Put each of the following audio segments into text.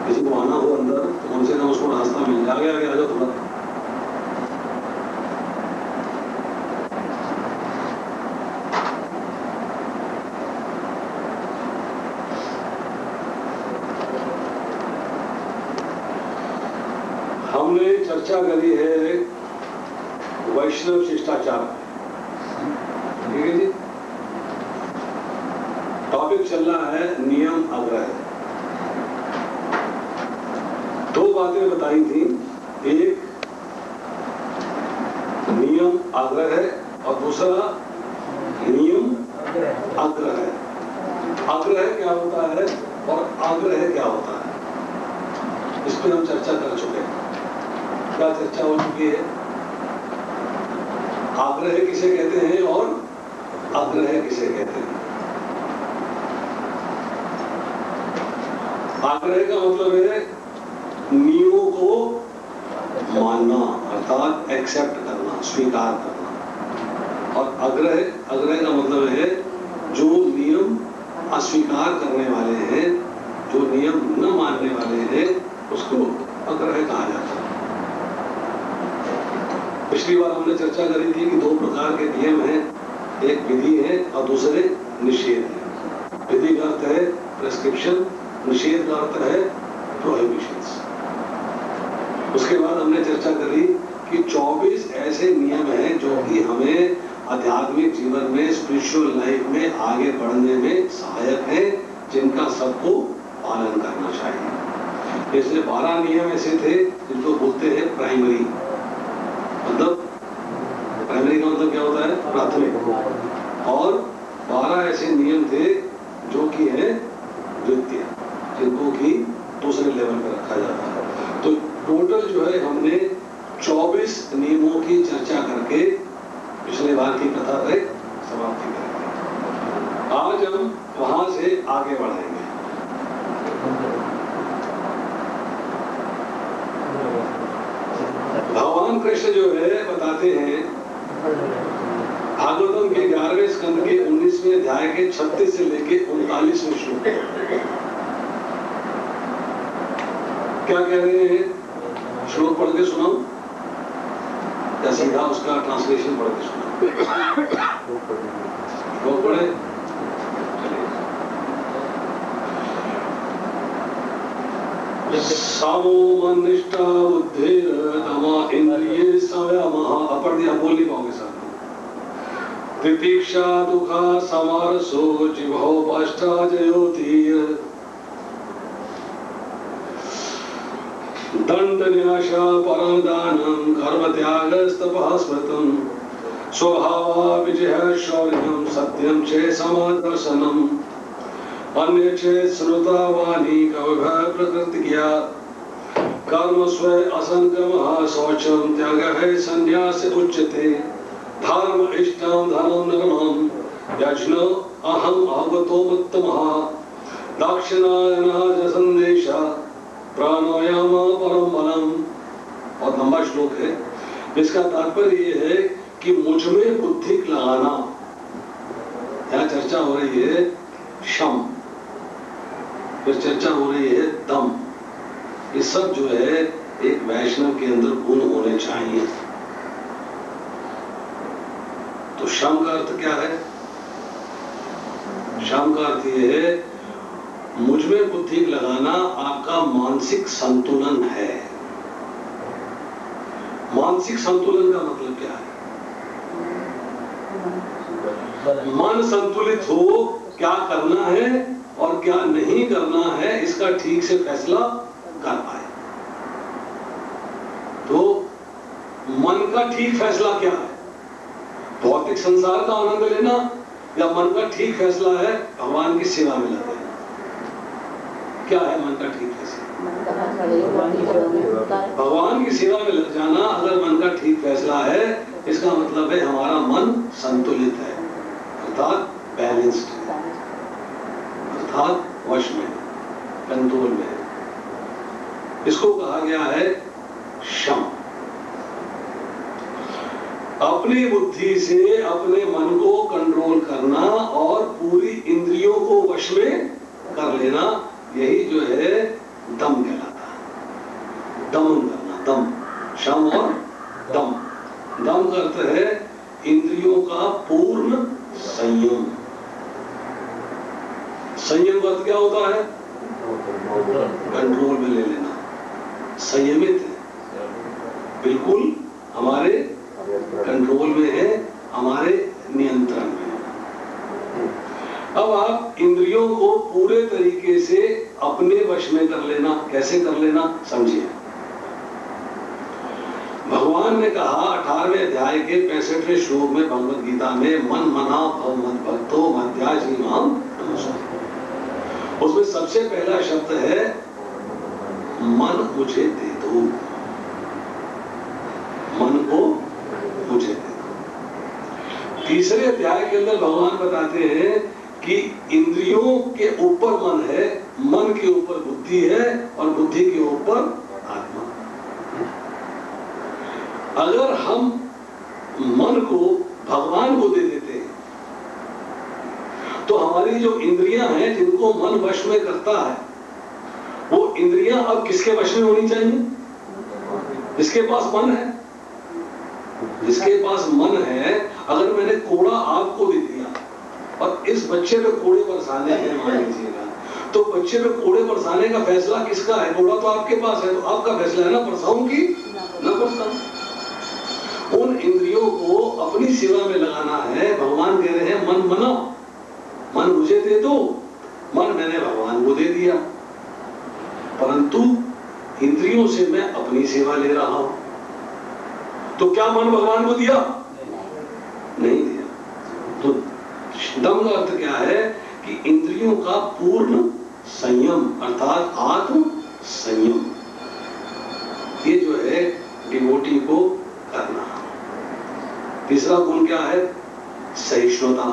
किसी को आना हो अंदर तो कम से कम उसको रास्ता मिल जाए। आगे आगे आ जाओ थोड़ा। हमने चर्चा करी है वैष्णव शिष्टाचार, ठीक है जी। टॉपिक चल रहा है नियम आग्रह। दो बातें बताई थी, एक नियम आग्रह है और दूसरा नियम आग्रह है। आग्रह क्या होता है और आग्रह क्या होता है, इस पर हम चर्चा कर चुके हैं। क्या चर्चा हो चुकी है? आग्रह किसे कहते हैं और आग्रह किसे कहते हैं। आग्रह का मतलब है नियमों को मानना, अर्थात एक्सेप्ट करना, स्वीकार करना। और आग्रह का मतलब है जो नियम अस्वीकार करने वाले हैं, जो नियम न मानने वाले हैं, उसको आग्रह कहा जाता है। पिछली बार हमने चर्चा करी थी कि दो प्रकार के नियम हैं, एक विधि है और दूसरे निषेध है। विधि का अर्थ है प्रेस्क्रिप्शन, निषेध का अर्थ है प्रोहिबिशंस। उसके बाद हमने चर्चा करी कि 24 ऐसे नियम हैं जो कि हमें आध्यात्मिक जीवन में, स्पिरिचुअल लाइफ में आगे बढ़ने में सहायक है, जिनका सबको पालन करना चाहिए। इसलिए 12 नियम ऐसे थे जिनको बोलते हैं प्राइमरी। मतलब प्राइमरी का मतलब क्या होता है? प्राथमिक। और 12 ऐसे नियम थे जो कि है द्वितीय, जिनको कि दूसरे लेवल पर रखा जाता है। तो टोटल जो है हमने 24 नियमों की चर्चा करके पिछले बार की कथा तक समाप्ति करेंगे। आज हम वहां से आगे बढ़ाएंगे। भगवान कृष्ण जो है बताते हैं भागवतम के 11वें स्कंद के 19वें अध्याय के 36 से लेके 39वें श्लोक। क्या कह रहे हैं? श्लोक पढ़ के सुनाओ या सीधा उसका ट्रांसलेशन पढ़ के सुनाओ? श्लोक पढ़े। सामोमनिष्ठा बुद्धिर तमा इंद्रिये संयमः। अपढ़ दिया, बोल नहीं पाओगे साथ। तितिक्षा दुखा समारसो जिह्वो पाष्टा जयोति। दंड न्यासा परम दानम कर्म त्यागस्तपः स्मृतम्। स्वभावा विजय शौर्यम सत्यम च समादर्शनम्। अन्य चेत श्रुता वाणी कविभय प्रकृतिज्ञा। कर्म स्वे असंगमः शौचम त्याग है संन्यास उच्यते। धर्म इष्टम धर्म नगमम् यज्ञ अहम अवगतो उत्तमः। दक्षिणायनः संदेशः प्राणायाम परम बलम। और लंबा श्लोक है। इसका तात्पर्य ये है कि मुझ में बुद्धि लगाना। यहाँ चर्चा हो रही है शम, फिर चर्चा हो रही है दम। ये सब जो है एक वैष्णव के अंदर गुण होने चाहिए। तो शम का अर्थ क्या है? शम का अर्थ ये है मुझ में बुद्धि लगाना आपका मानसिक संतुलन है। मानसिक संतुलन का मतलब क्या है? मन संतुलित हो, क्या करना है और क्या नहीं करना है इसका ठीक से फैसला कर पाए। तो मन का ठीक फैसला क्या है? भौतिक संसार का आनंद लेना, या मन का ठीक फैसला है भगवान की सेवा में लग जाना? क्या है मन का ठीक फैसला? भगवान की सेवा में लग जाना अगर मन का ठीक फैसला है, इसका मतलब है हमारा मन संतुलित है, अर्थात बैलेंस्ड है, अर्थात वश में, कंट्रोल में। इसको कहा गया है शम। अपनी बुद्धि से अपने मन को कंट्रोल करना और पूरी इंद्रियों को वश में कर लेना, यही जो है दम कहलाता है। संयम का अर्थ क्या होता है? कंट्रोल में ले लेना, संयमित है, बिल्कुल हमारे कंट्रोल में है, हमारे नियंत्रण में है। अब आप इंद्रियों को पूरे तरीके से अपने वश में कर लेना, कैसे कर लेना समझिए। भगवान ने कहा 18वें अध्याय के 65वें श्लोक में भगवद गीता में, मन मना भव मद भक्तो मध्याजी माम नमस्ते। उसमें सबसे पहला शब्द है मन मुझे दे दो, मन को मुझे दे दो। तीसरे अध्याय के अंदर भगवान बताते हैं कि इंद्रियों के ऊपर मन है, मन के ऊपर बुद्धि है और बुद्धि के ऊपर आत्मा। अगर हम मन को भगवान को दे देते हैं तो हमारी जो इंद्रियां हैं जिनको मन वश में करता है, वो इंद्रियां अब किसके वश में होनी चाहिए? जिसके पास मन है। जिसके पास मन है, अगर मैंने कोड़ा आपको दे दिया और इस बच्चे पे कोड़े बरसाने हैं मान लीजिएगा, तो बच्चे पे कोड़े बरसाने का फैसला किसका है? कोड़ा तो आपके पास है, तो आपका फैसला है ना बरसाऊं की ना बरसाऊं। उन इंद्रियों को अपनी सेवा में लगाना है। भगवान कह रहे हैं मन मनाओ, मन मुझे दे दो। मन मैंने भगवान को दे दिया, परंतु इंद्रियों से मैं अपनी सेवा ले रहा हूं। तो क्या मन भगवान को दिया? नहीं दिया। तो दम का अर्थ क्या है कि इंद्रियों का पूर्ण संयम अर्थात आत्म संयम, ये जो है डिवोटी को करना। तीसरा गुण क्या है? सहिष्णुता।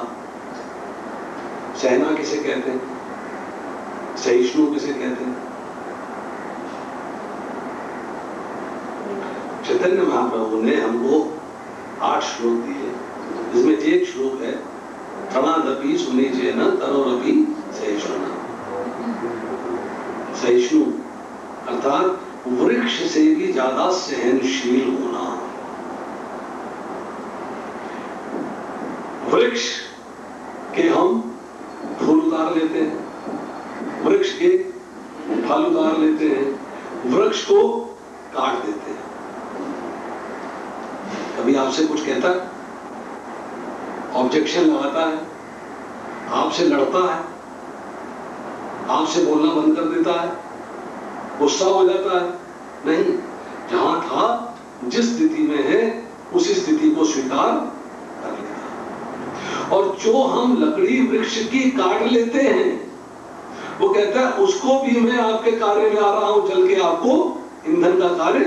सहना किसे कहते हैं? सहिष्णु किसे कहते हैं? चैतन्य महाप्रभु ने हमको 8 श्लोक दिए, जिसमें एक श्लोक है तणादपि सुनिजेन तरोरपि सहिष्णुना। सहिष्णु अर्थात वृक्ष से भी ज्यादा सहनशील होना। वृक्ष के हम फूल उतार लेते हैं, वृक्ष के फल उतार लेते हैं, वृक्ष को काट देते हैं। कभी आपसे कुछ कहता है, ऑब्जेक्शन लगाता है, आपसे लड़ता है, आपसे बोलना बंद कर देता है, गुस्सा हो जाता है? नहीं। जहां था, जिस स्थिति में है, उसी स्थिति को स्वीकार कर लेता। और जो हम लकड़ी वृक्ष की काट लेते हैं, वो कहता है उसको भी मैं आपके कार्य में आ रहा हूं, चल के आपको ईंधन का कार्य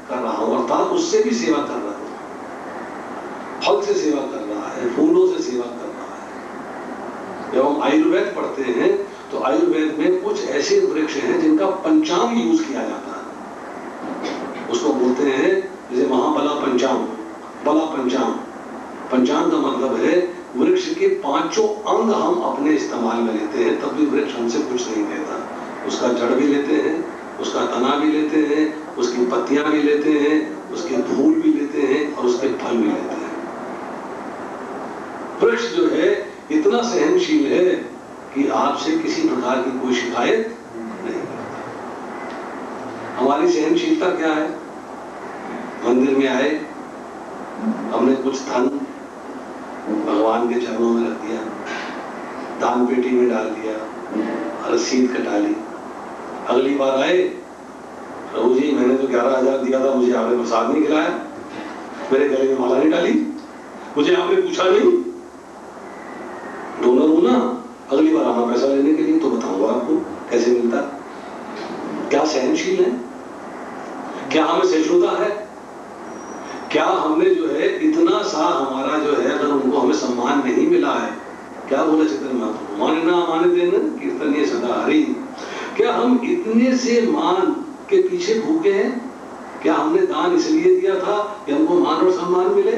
कर रहा हूं, अर्थात उससे भी सेवा कर रहा हूं, फल से सेवा कर रहा है, फूलों से सेवा कर रहा है। जब हम आयुर्वेद पढ़ते हैं तो आयुर्वेद में कुछ ऐसे वृक्ष हैं जिनका पंचांग यूज किया जाता है। उसको बोलते हैं जैसे महाबला पंचांग, बला पंचांग। पंचांग का मतलब है वृक्ष के 5 अंग हम अपने इस्तेमाल में लेते हैं, तब भी वृक्ष हमसे कुछ नहीं देता। उसका जड़ भी लेते हैं, उसका तना भी लेते हैं, उसकी पत्तियां भी लेते हैं, उसके फूल भी लेते हैं और उसके फल भी लेते हैं। वृक्ष जो है इतना सहनशील है कि आपसे किसी प्रकार की कोई शिकायत नहीं करता। हमारी सहनशीलता क्या है? मंदिर में आए, हमने कुछ धन भगवान के चरणों में रख दिया, दान पेटी में डाल दिया, रसीद कटा ली। अगली बार आए, प्रभु जी मैंने तो 11,000 दिया था, मुझे आपने प्रसाद नहीं खिलाया, मेरे गले में माला नहीं डाली, मुझे आपने पूछा नहीं। डोनर हूं ना, अगली बार आना पैसा लेने के लिए तो बताऊंगा आपको कैसे मिलता। क्या सहनशील है? क्या हमें सहिष्णुता है? क्या हमने जो है इतना सा हमारा जो है, अगर उनको हमें सम्मान नहीं मिला है, क्या बोला चैतन्य महाप्रभु, मानना माने देना कीर्तनीय सदा हरि। क्या हम इतने से मान के पीछे भूखे हैं? क्या हमने दान इसलिए दिया था कि हमको मान और सम्मान मिले?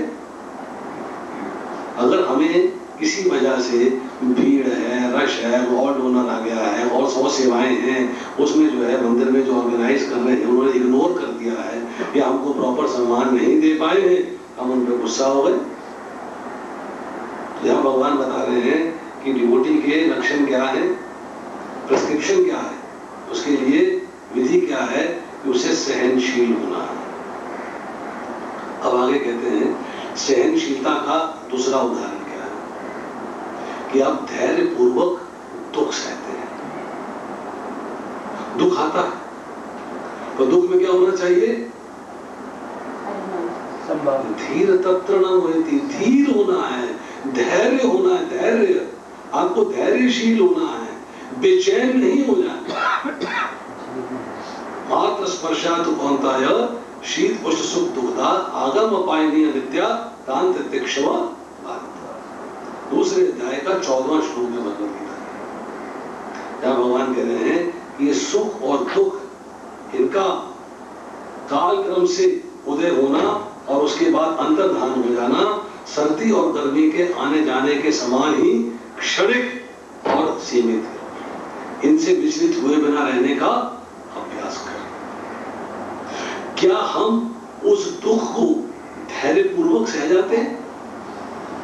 अगर हमें किसी वजह से भीड़ है, रश है, और डोनर आ गया है और 100 सेवाएं हैं, उसमें जो है मंदिर में जो ऑर्गेनाइज कर रहे हैं उन्होंने इग्नोर कर दिया है या हमको प्रॉपर सम्मान नहीं दे पाए हैं, हम उन पर गुस्सा हो गए। यहाँ भगवान बता रहे हैं कि डिवोटी के लक्षण क्या है? प्रिस्क्रिप्शन क्या है, उसके लिए विधि क्या है कि उसे सहनशील होना है। अब आगे कहते हैं सहनशीलता का दूसरा उदाहरण क्या है कि आप धैर्य पूर्वक दुख सहते हैं। दुख आता है तो दुख में क्या होना चाहिए? धीर तत्र न होती, धीर होना है, धैर्य होना है, धैर्य, आपको धैर्यशील होना है, बेचैन नहीं हो जाना। मात्र स्पर्शात कौन्ताय शीत उष्ण सुख दुखदा आगम अपायनीय नित्या तान तितिक्षव भारत। दूसरे अध्याय का 14वां श्लोक में भगवद गीता है, जहां भगवान कह रहे हैं कि ये सुख और दुख, इनका कालक्रम से उदय होना और उसके बाद अंतर्धान हो जाना सर्दी और गर्मी के आने जाने के समान ही क्षणिक और सीमित है। इनसे विचलित हुए बिना रहने का अभ्यास करें। क्या हम उस दुख को धैर्य पूर्वक सह जाते हैं?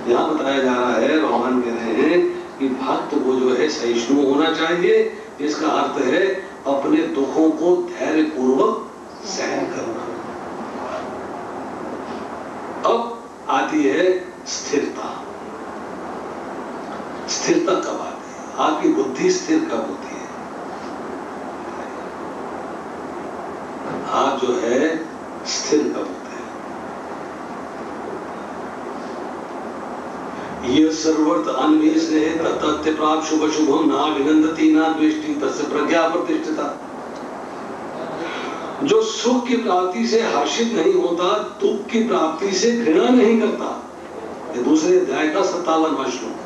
यहां बताया जा रहा है, भगवान कह रहे हैं कि भक्त को जो है सहिष्णु होना चाहिए। इसका अर्थ है अपने दुखों को धैर्य पूर्वक सहन करना। अब आती है स्थिरता। स्थिरता कब आती है? आपकी बुद्धि स्थिर कब होती है? आप जो है स्थिर कब होते हैं? ये सर्वर्थ अन्वेष ने तत्त्व प्राप्त शुभ शुभम ना विनंदती ना द्वेष्टि तस्य प्रज्ञा प्रतिष्ठिता। जो सुख की प्राप्ति से हर्षित नहीं होता, दुख की प्राप्ति से घृणा नहीं करता, ये दूसरे अध्याय का 57वां श्लोक।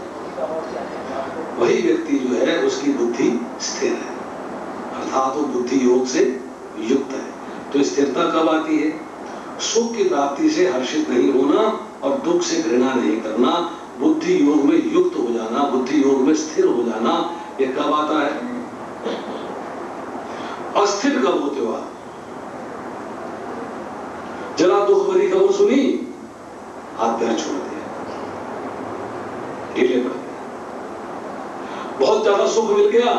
वही व्यक्ति जो है उसकी बुद्धि स्थिर है, अर्थात वो बुद्धि योग से युक्त है। तो स्थिरता कब आती है? सुख की प्राप्ति से हर्षित नहीं होना और दुख से घृणा नहीं करना, बुद्धि योग में युक्त हो जाना, बुद्धि योग में स्थिर हो जाना। ये कब आता है? अस्थिर कब होते हो आप? जरा दुख भरी खबर सुनी, हाथ पैर छोड़ दिया, ढीले पड़ गए। बहुत ज्यादा सुख मिल गया,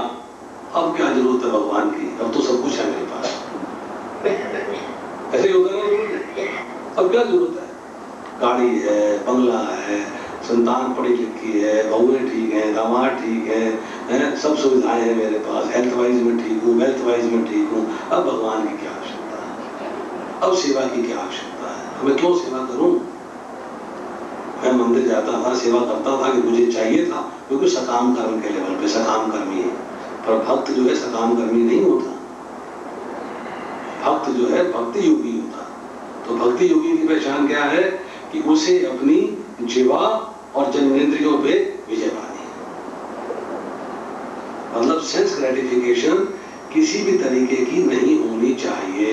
अब क्या जरूरत है भगवान की, अब तो सब कुछ है मेरे पास। ऐसे ही होता है, अब क्या जरूरत है? गाड़ी है, बंगला है, संतान पढ़ी लिखी है, बहुएं ठीक हैं, दामाद ठीक हैं, सब सुविधाएं हैं मेरे पास, हेल्थ वाइज में ठीक हूँ, वेल्थ वाइज में ठीक हूँ। अब भगवान की क्या आवश्यकता है? अब सेवा की क्या आवश्यकता है? मैं क्यों सेवा करूं? मैं मंदिर जाता था, सेवा करता था कि मुझे चाहिए था, क्योंकि सकाम कर्म के लेवल पे सकाम कर्मी है। पर भक्त जो है सकाम कर्मी नहीं होता, भक्त जो है भक्ति योगी होता। तो भक्ति योगी की पहचान क्या है? कि उसे अपनी जीवा और जन्मेंद्रियों पे विजय पानी है। मतलब सेंस ग्रेटिफिकेशन किसी भी तरीके की नहीं होनी चाहिए।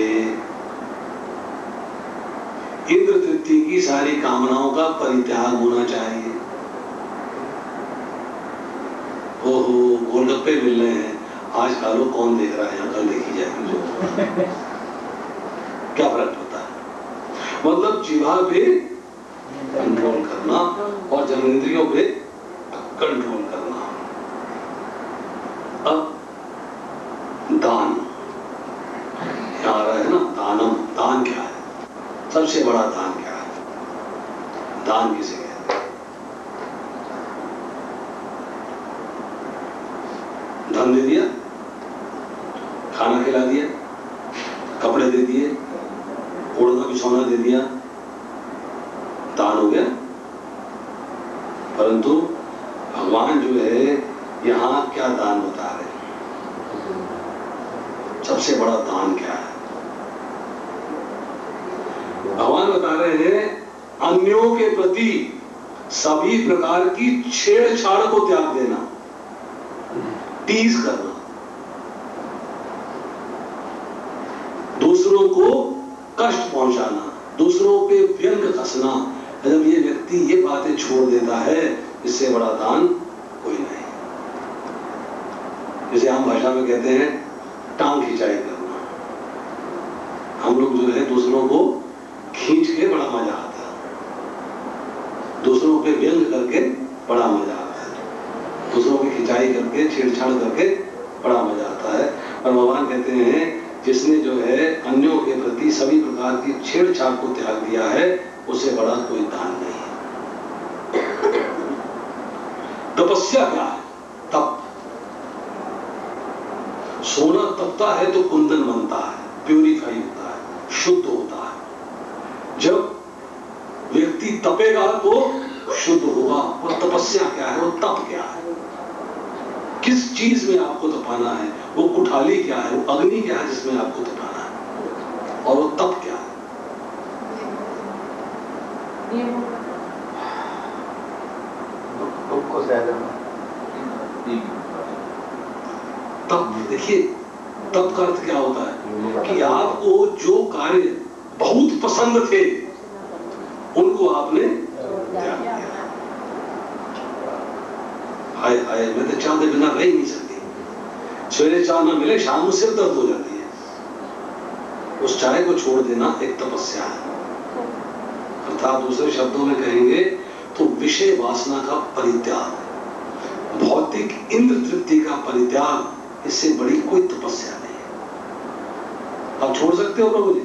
इंद्र तृप्ति की सारी कामनाओं का परित्याग होना चाहिए। ओहो गोलगप्पे मिल रहे हैं, आज खा लो, कौन देख रहा है यहाँ, कल देखी जाएगी। क्या फर्क पड़ता है? मतलब जीवा पे कंट्रोल करना और जन्मेंद्रियों पे कंट्रोल करना। अब दान यहाँ आ रहा है ना, दानम। दान क्या है? सबसे बड़ा दान क्या है? दान किसे कहते हैं? धन दे दिया, खाना खिला दिया, कपड़े दे दिए, ओढ़ना बिछौना दे दिया, दान हो गया। परंतु भगवान जो है यहां क्या दान बता रहे हैं? सबसे बड़ा दान क्या है? भगवान बता रहे हैं अन्यों के प्रति सभी प्रकार की छेड़छाड़ को त्याग देना, टीज करना, दूसरों को कष्ट पहुंचाना, दूसरों पे व्यंग कसना। जब ये व्यक्ति ये बातें छोड़ देता है, इससे बड़ा दान कोई नहीं। जैसे हम भाषा में कहते हैं टांग खिंचाई करना। हम लोग जो है दूसरों को खींच के बड़ा मजा आता है, दूसरों पे व्यंग करके बड़ा मजा आता है, दूसरों की खिंचाई करके छेड़छाड़ करके बड़ा मजा आता है। और भगवान कहते हैं जिसने जो है अन्यों के प्रति सभी प्रकार की छेड़छाड़ को त्याग दिया है, उसे बड़ा कोई दान नहीं है। तपस्या क्या है? तप। सोना तपता है तो कुंदन बनता है, प्यूरिफाई होता है, शुद्ध होता है। जब व्यक्ति तपेगा तो शुद्ध होगा। वो तपस्या क्या है? वो तप क्या है? किस चीज में आपको तपाना है? वो कुठाली क्या है? वो अग्नि क्या है जिसमें आपको तपाना है? और वो तप क्या है? तप। देखिए, तप का अर्थ क्या होता है कि आपको जो कार्य बहुत पसंद थे उनको आपने त्याग दिया। हाय हाय, मैं तो चाय के बिना रह ही नहीं सकती। सवेरे चाय ना मिले शाम को सिर दर्द हो जाती है। उस चाय को छोड़ देना एक तपस्या है। अर्थात दूसरे शब्दों में कहेंगे तो विषय वासना का परित्याग, भौतिक इंद्र तृप्ति का परित्याग, इससे बड़ी कोई तपस्या नहीं है। आप छोड़ सकते हो प्रभु जी?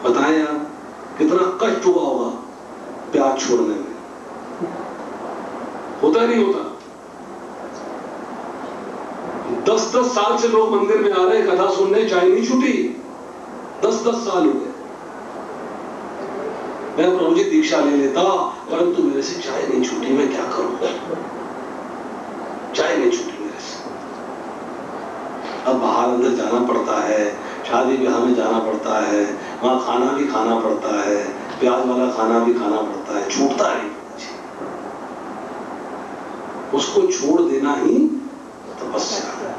बताएं यार, कितना कष्ट हुआ होगा प्याज छोड़ने में। होता नहीं होता? 10-10 साल से लोग मंदिर में आ रहे हैं कथा सुनने, चाय नहीं छूटी। 10-10 साल हो गए। मैं प्रभु जी दीक्षा ले लेता, परंतु मेरे से चाय नहीं छूटी, मैं क्या करूं? चाय नहीं छूटी मेरे से। अब बाहर अंदर जाना पड़ता है, शादी ब्याह में जाना पड़ता है, वहां खाना भी खाना पड़ता है, प्याज वाला खाना भी खाना पड़ता है, छूटता नहीं। उसको छोड़ देना ही तपस्या है।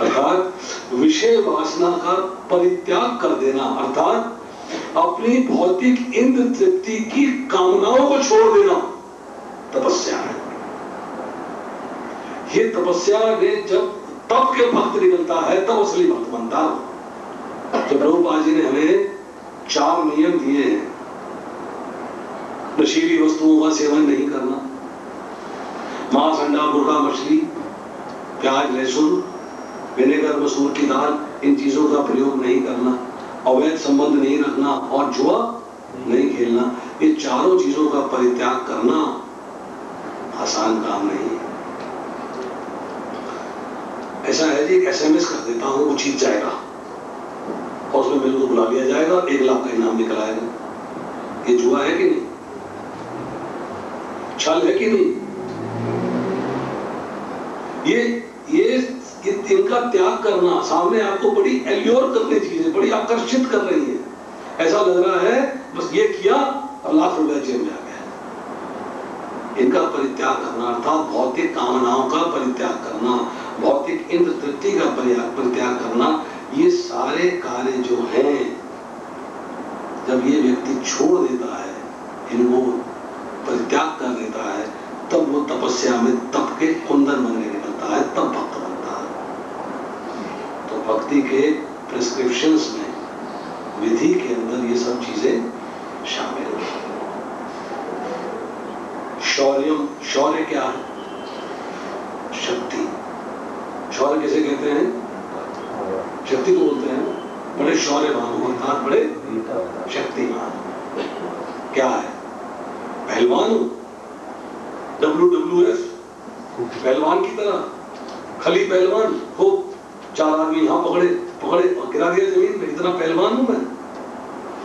अर्थात विषय वासना का परित्याग कर देना, अर्थात अपनी भौतिक इंद्र तृप्ति की कामनाओं को छोड़ देना तपस्या है। ये तपस्या में जब तप के भक्त निकलता है तब असली भक्त बनता है। जब प्रभुपाद जी ने हमें 4 नियम दिए हैं, नशीली वस्तुओं का सेवन नहीं करना, मांस, अंडा, मुर्गा, मछली, प्याज, लहसुन, विनेगर, मसूर की दाल, इन चीजों का प्रयोग नहीं करना, अवैध संबंध नहीं रखना और जुआ नहीं खेलना, ये चारों चीजों का परित्याग करना आसान काम नहीं है। ऐसा है जी, एक SMS कर देता हूं, वो जीत जाएगा और उसमें मेरे को बुला लिया जाएगा, 1 लाख का इनाम निकल आएगा। ये जुआ है कि नहीं? छल है कि नहीं? ये इनका त्याग करना सामने आपको बड़ी एल्योर करने चीजें, बड़ी आकर्षित कर रही है। ऐसा लग रहा है बस ये किया और लाख रुपया जेब में आ गया। इनका परित्याग करना अर्थात भौतिक कामनाओं का परित्याग करना, भौतिक इंद्र तृप्ति का परित्याग करना, ये सारे कार्य जो हैं, जब ये व्यक्ति छोड़ देता है, इनको परित्याग कर देता है, तब वो तपस्या में तप के कुंदन बनने निकलता है, तब भक्त बनता है। तो भक्ति के प्रिस्क्रिप्शंस में, विधि के अंदर ये सब चीजें शामिल हैं। शौर्यम, शौर्य क्या है? शक्ति। शौर्य किसे कहते हैं? शक्ति को बोलते हैं। बड़े शौर्यवान अर्थात बड़े शक्तिमान। क्या है? पहलवान हो, WWF पहलवान की तरह, खली पहलवान हो, 4 आदमी यहां पकड़े और गिरा दिया जमीन में, इतना पहलवान हूं मैं।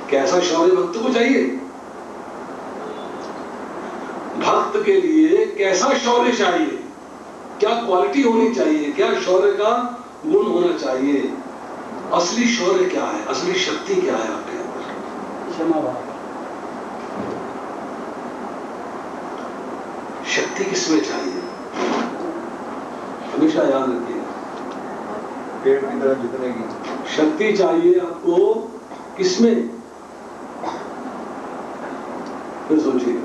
कैसा शौर्य भक्त को चाहिए? भक्त के लिए कैसा शौर्य चाहिए? क्या क्वालिटी होनी चाहिए? क्या शौर्य का गुण होना चाहिए? असली शौर्य क्या है? असली शक्ति क्या है आपके अंदर? क्षमा भाव। शक्ति किसमें चाहिए? हमेशा याद रखिए, पेड़ की तरह जितने की शक्ति चाहिए आपको किसमें? फिर सोचिए,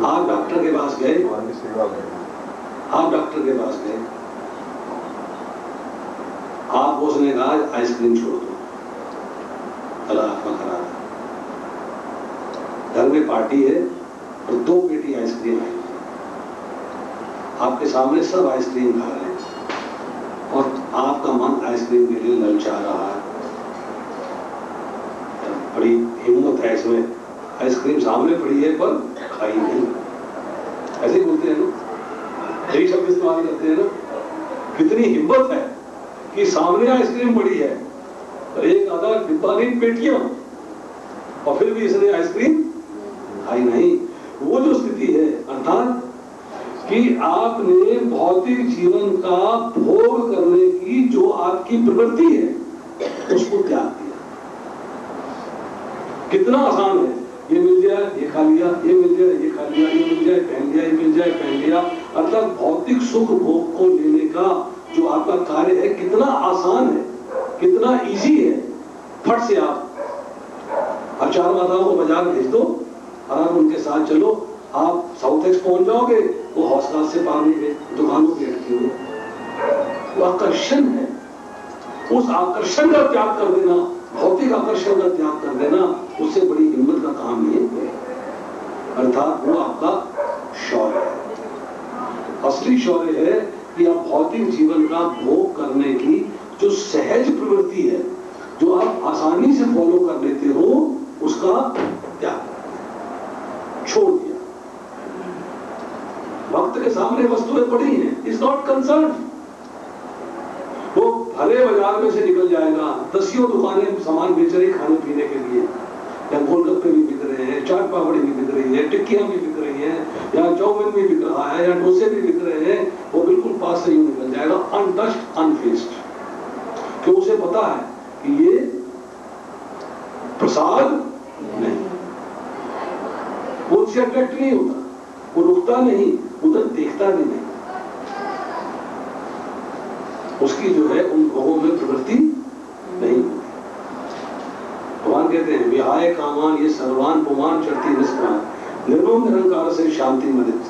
आप डॉक्टर के पास गए, आपको उसने कहा आइसक्रीम छोड़ दो, चला आपका खराब है। घर में पार्टी है और 2 पेटी आइसक्रीम आई, आपके सामने सब आइसक्रीम खा रहे हैं और आपका मन आइसक्रीम के लिए ललचा रहा है। बड़ी हिम्मत है इसमें, आइसक्रीम सामने पड़ी है पर खाई नहीं। ऐसे ही बोलते हैं ना, यही शब्द इस्तेमाल करते हैं ना। कितनी हिम्मत है कि सामने आइसक्रीम पड़ी है और एक आधा डिब्बा नहीं पेटियां, और फिर भी इसने आइसक्रीम खाई नहीं। वो जो स्थिति है, अर्थात कि आपने भौतिक जीवन का भोग करने की जो आपकी प्रवृत्ति है उसको त्याग दिया। कितना आसान है, ये मिल जाए ये खा लिया, ये मिल जाए ये खा लिया, ये मिल जाए पहन लिया, ये मिल जाए पहन लिया। अर्थात भौतिक सुख भोग को लेने का जो आपका कार्य है कितना आसान है, कितना इजी है। फट से आप 4 माताओं को बाजार भेज दो और आप उनके साथ चलो, आप साउथ एक्स पहुंच जाओगे, वो हौसला से पानी में दुकानों पे अटके हुए। वो आकर्षण है, उस आकर्षण का त्याग कर देना, भौतिक आकर्षण का त्याग कर देना, उससे बड़ी हिम्मत का काम नहीं है। अर्थात वो आपका शौर्य है। असली शौर्य है कि आप भौतिक जीवन का भोग करने की जो सहज प्रवृत्ति है, जो आप आसानी से फॉलो कर लेते हो, उसका त्याग छोड़ दिया। वक्त के सामने वस्तुएं पड़ी हैं, इज नॉट कंसर्न। वो भले बाजार में से निकल जाएगा, 10 दुकानें सामान बेच रही खाने पीने के लिए, या गोलगप्पे भी बिक रहे हैं, चाट पापड़ी भी बिक रही है, टिक्कियां भी बिक रही हैं, या चाउमीन भी बिक रहा है, या डोसे भी बिक रहे हैं। वो बिल्कुल पास से ही निकल जाएगा, अनटच्ड अनफेस्ड, क्योंकि उसे पता है कि ये प्रसाद नहीं, वो उससे अट्रैक्ट नहीं होता, वो रुकता नहीं, उधर देखता भी नहीं। उसकी जो है उन भोगों में प्रवृत्ति नहीं होती। भगवान कहते हैं विहाय कामान ये सर्वान पुमान चढ़ती निष्प्राण निर्मम निरंकार से शांति मदित।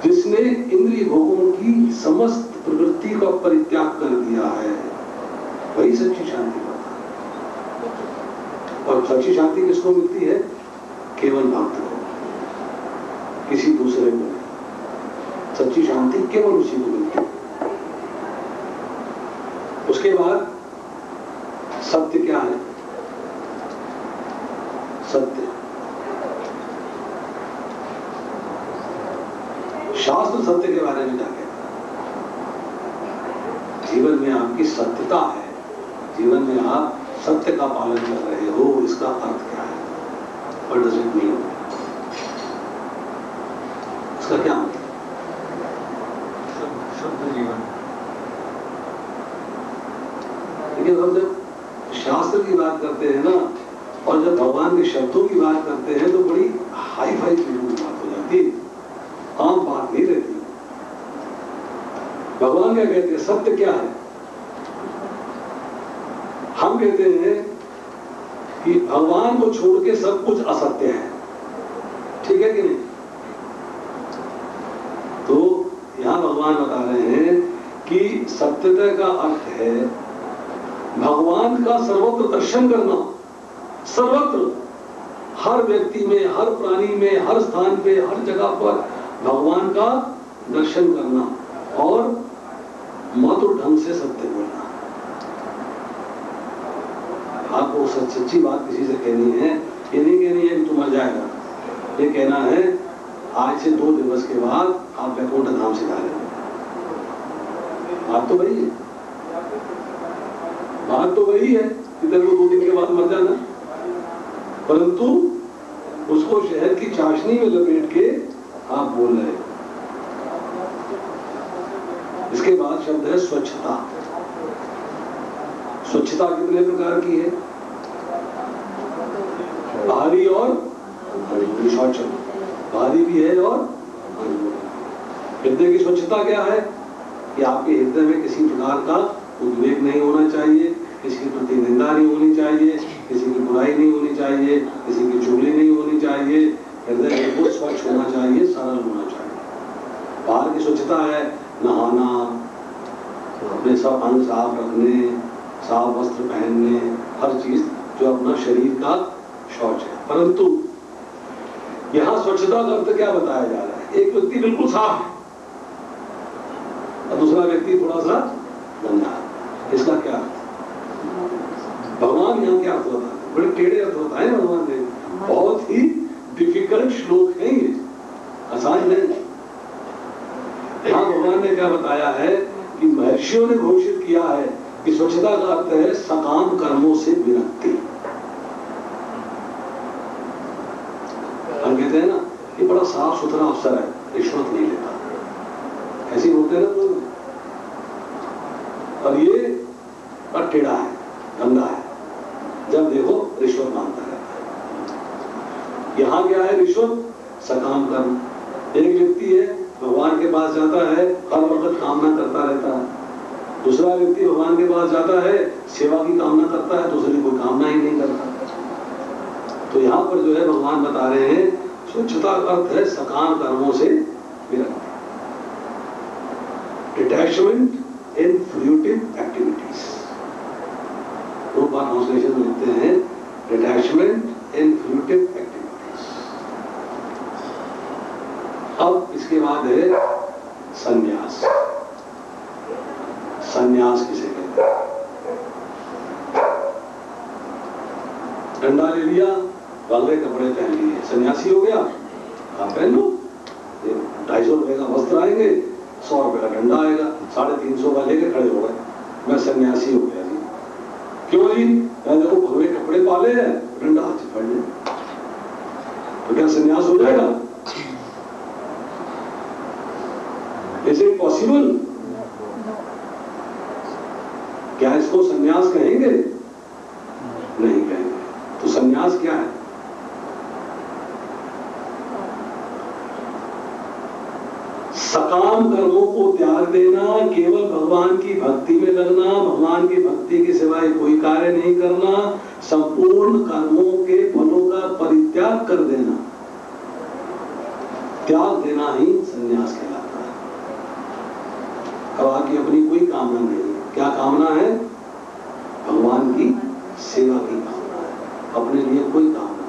जिसने इंद्रिय भोगों की समस्त प्रवृत्ति का परित्याग कर दिया है, वही सच्ची शांति पाता है। और सच्ची शांति किसको मिलती है? केवल भक्त को, किसी दूसरे को नहीं। सच्ची शांति केवल उसी को मिलती है। उसके बाद सत्य क्या है? सत्य शास्त्र सत्य के बारे में क्या कहता है? जीवन में आपकी सत्यता है, जीवन में आप सत्य का पालन कर रहे हो, इसका अर्थ क्या है? What does it mean? इसका क्या मतलब? शुद्ध जीवन। लेकिन हम जब शास्त्र की बात करते हैं ना, और जब भगवान के शब्दों की बात करते हैं, तो बड़ी हाई फाई चीजों की बात हो जाती है, आम बात नहीं रहती। भगवान क्या कहते हैं? सत्य क्या है? हम कहते हैं कि भगवान को छोड़ के सब कुछ असत्य है, ठीक है कि नहीं? तो यहां भगवान बता रहे हैं कि सत्यता का अर्थ है भगवान का सर्वत्र दर्शन करना, सर्वत्र, हर व्यक्ति में, हर प्राणी में, हर स्थान पे, हर जगह पर भगवान का दर्शन करना और मधुर ढंग से सत्य बोलना। आपको सच्ची बात किसी से कहनी है, ये नहीं कहनी है कि तू मर जाएगा, ये कहना है आज से 2 दिवस के बाद आप वैकुंठ धाम से जा रहे हैं। बात तो वही है, बात तो वही है कि तेरे को 2 दिन के बाद मर जाना, परंतु उसको शहर की चाशनी में लपेट के आप बोल रहे हैं। इसके बाद शब्द है स्वच्छता। स्वच्छता कितने प्रकार की है? बाहरी और शौचम, बाहरी भी है और हृदय की स्वच्छता क्या है? कि आपके हृदय में किसी प्रकार का उद्वेग नहीं होना चाहिए, किसी के प्रति निंदा नहीं होनी चाहिए, किसी की बुराई नहीं होनी चाहिए, किसी की चुगली नहीं होनी चाहिए। हृदय बिल्कुल स्वच्छ होना चाहिए, सरल होना चाहिए। बाहर की स्वच्छता है नहाना, अपने सब अंग साफ रखने, साफ वस्त्र पहनने, हर चीज जो अपना शरीर का शौच है। परंतु यहाँ स्वच्छता का अर्थ क्या बताया जा रहा है? एक व्यक्ति बिल्कुल साफ है, और दूसरा व्यक्ति थोड़ा सा गंदा है। इसका क्या भगवान यहाँ क्या अर्थ होता है? बड़े टेढ़े अर्थ होता है भगवान ने, बहुत ही डिफिकल्ट श्लोक है ये, आसान नहीं। यहाँ भगवान ने क्या बताया है कि महर्षियों ने घोषित किया है कि स्वच्छता का अर्थ है सकाम कर्मों से विरक्ति। हम कहते हैं ना कि बड़ा साफ सुथरा अफसर है, रिश्वत नहीं लेता, ऐसे बोलते हैं ना लोग। और ये बड़ा टेढ़ा है, गंदा है, जब देखो रिश्वत मांगता रहता है। यहां क्या है? रिश्वत सकाम कर्म। एक व्यक्ति है भगवान के पास जाता है, हर वक्त कामना करता रहता है। दूसरा व्यक्ति भगवान के पास जाता है, सेवा की कामना करता है, दूसरी कोई कामना ही नहीं करता। तो यहाँ पर जो है भगवान बता रहे हैं स्वच्छता का अर्थ है सकाम कर्मों से विरक्ति, डिटैचमेंट इन फ्रूटिव एक्टिविटीज। दो बार ट्रांसलेशन में लिखते हैं डिटैचमेंट इन फ्रूटिव एक्टिविटीज। अब इसके बाद है संन्यास। संन्यास किसे कहते हैं? डंडा ले लिया, बांगड़े कपड़े पहन लिए, सन्यासी हो गया। आप पहन लो, 250 रुपए का वस्त्र आएंगे, 100 रुपए का डंडा आएगा, 350 का लेके खड़े हो गए, मैं सन्यासी हो गया जी। क्यों जी? देखो भगवे कपड़े पाले हैं, डंडा हाथ से पकड़ ले, तो क्या सन्यास हो जाएगा? Is it possible? क्या इसको सन्यास कहेंगे? नहीं कहेंगे। तो सन्यास क्या है? सकाम कर्मों को त्याग देना, केवल भगवान की भक्ति में लगना, भगवान की भक्ति के सिवाय कोई कार्य नहीं करना, संपूर्ण कर्मों के फलों का परित्याग कर देना, त्याग देना ही सन्यास कहलाता है। अब आगे अपनी कोई कामना नहीं है। क्या कामना है? भगवान की सेवा की कामना है, अपने लिए कोई कामना नहीं।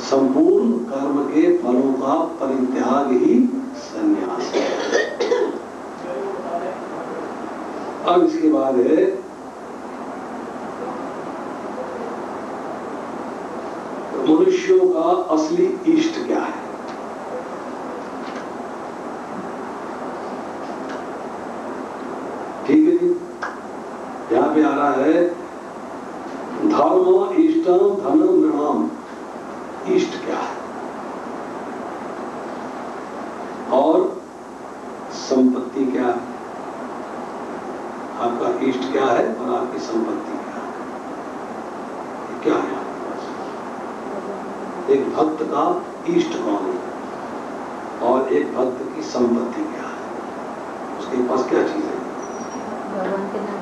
संपूर्ण कर्म के फलों का परित्याग ही संन्यास है। अब इसके बाद है मनुष्यों का असली इष्ट क्या है? ठीक है जी, यहां पे आ रहा है धर्म इष्टम धनम नृणाम। इष्ट क्या है और संपत्ति क्या है? आपका इष्ट क्या है और आपकी संपत्ति क्या है? क्या है आपके पास? एक भक्त का इष्ट कौन है और एक भक्त की संपत्ति क्या है? उसके पास क्या चीज है? भगवान के नाम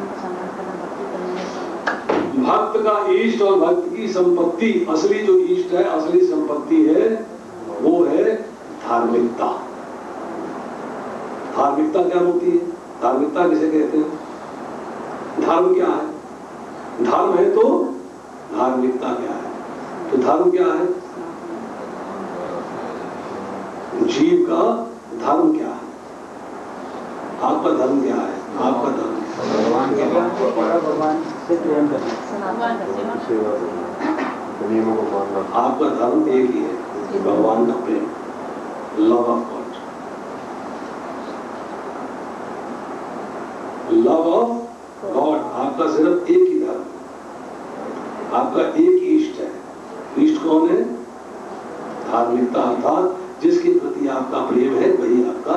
को सम्मान करना, भक्ति करना। भक्त का इष्ट और भक्त की संपत्ति, असली जो इष्ट है, असली संपत्ति है, वो है धार्मिकता। धार्मिकता क्या होती है? धार्मिकता किसे कहते हैं? धर्म क्या है? धर्म है तो धार्मिकता क्या है? तो धर्म क्या है? जीव का धर्म क्या है? आपका धर्म क्या है? आपका धर्म भगवान के भगवान से प्रेम करना, नियमों को मानना। आपका धर्म एक ही है, भगवान का प्रेम, love of God. Love of God आपका सिर्फ एक ही धर्म, आपका एक ही इष्ट है। इष्ट कौन है? धार्मिकता, अर्थात जिसके प्रति आपका प्रेम है वही आपका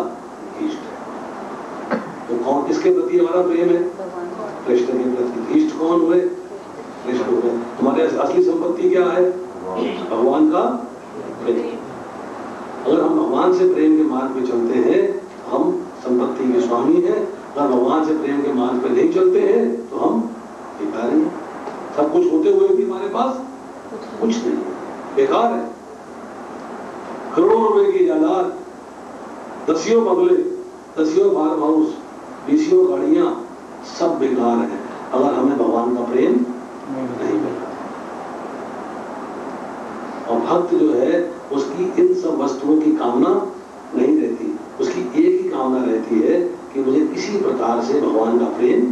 इष्ट है। तो कौन किसके प्रति हमारा प्रेम है? कृष्ण के प्रति। इष्ट कौन हुए? कृष्ण हुए। हमारे असली संपत्ति क्या है? भगवान का प्रेम। अगर हम भगवान से प्रेम के मार्ग पे चलते हैं, हम संपत्ति के स्वामी हैं। अगर भगवान से प्रेम के मार्ग पे नहीं चलते हैं तो हम भिखारी हैं। सब कुछ होते हुए भी हमारे पास कुछ नहीं, बेकार है। करोड़ों रुपए की जायदाद, 10 बंगले, 10 फार्म हाउस, 20 गाड़ियां, सब बेकार है अगर हमें भगवान का प्रेम नहीं मिला। और भक्त जो है उसकी इन सब वस्तुओं की कामना नहीं रहती प्रकार से भगवान का प्रेम,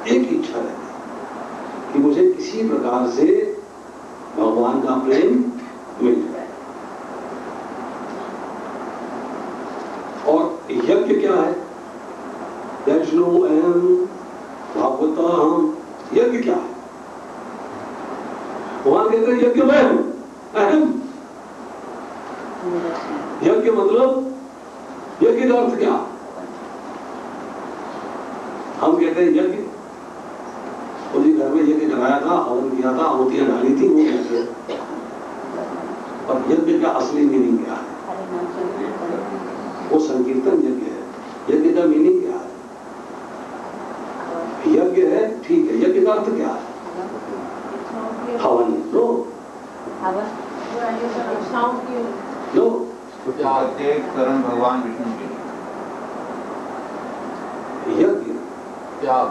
एक इच्छा रहती कि मुझे किसी प्रकार से भगवान का प्रेम मिल जाए। और यज्ञ क्या है? वैष्णो अहम भागवता हम, यज्ञ क्या है? भगवान कहते हैं यज्ञ मैं हूं, अहम। यज्ञ मतलब, यज्ञ का अर्थ क्या? हम कहते हैं यज्ञ, उसी घर में यज्ञ कराया था, हवन किया था, आहुतियां डाली थी, वो यज्ञ। और यज्ञ का असली मीनिंग क्या है? वो संकीर्तन यज्ञ है। यज्ञ का मीनिंग क्या है? यज्ञ है, ठीक है, यज्ञ का अर्थ क्या है? हवन लो, लो, करण भगवान विष्णु के यज्ञ त्याग,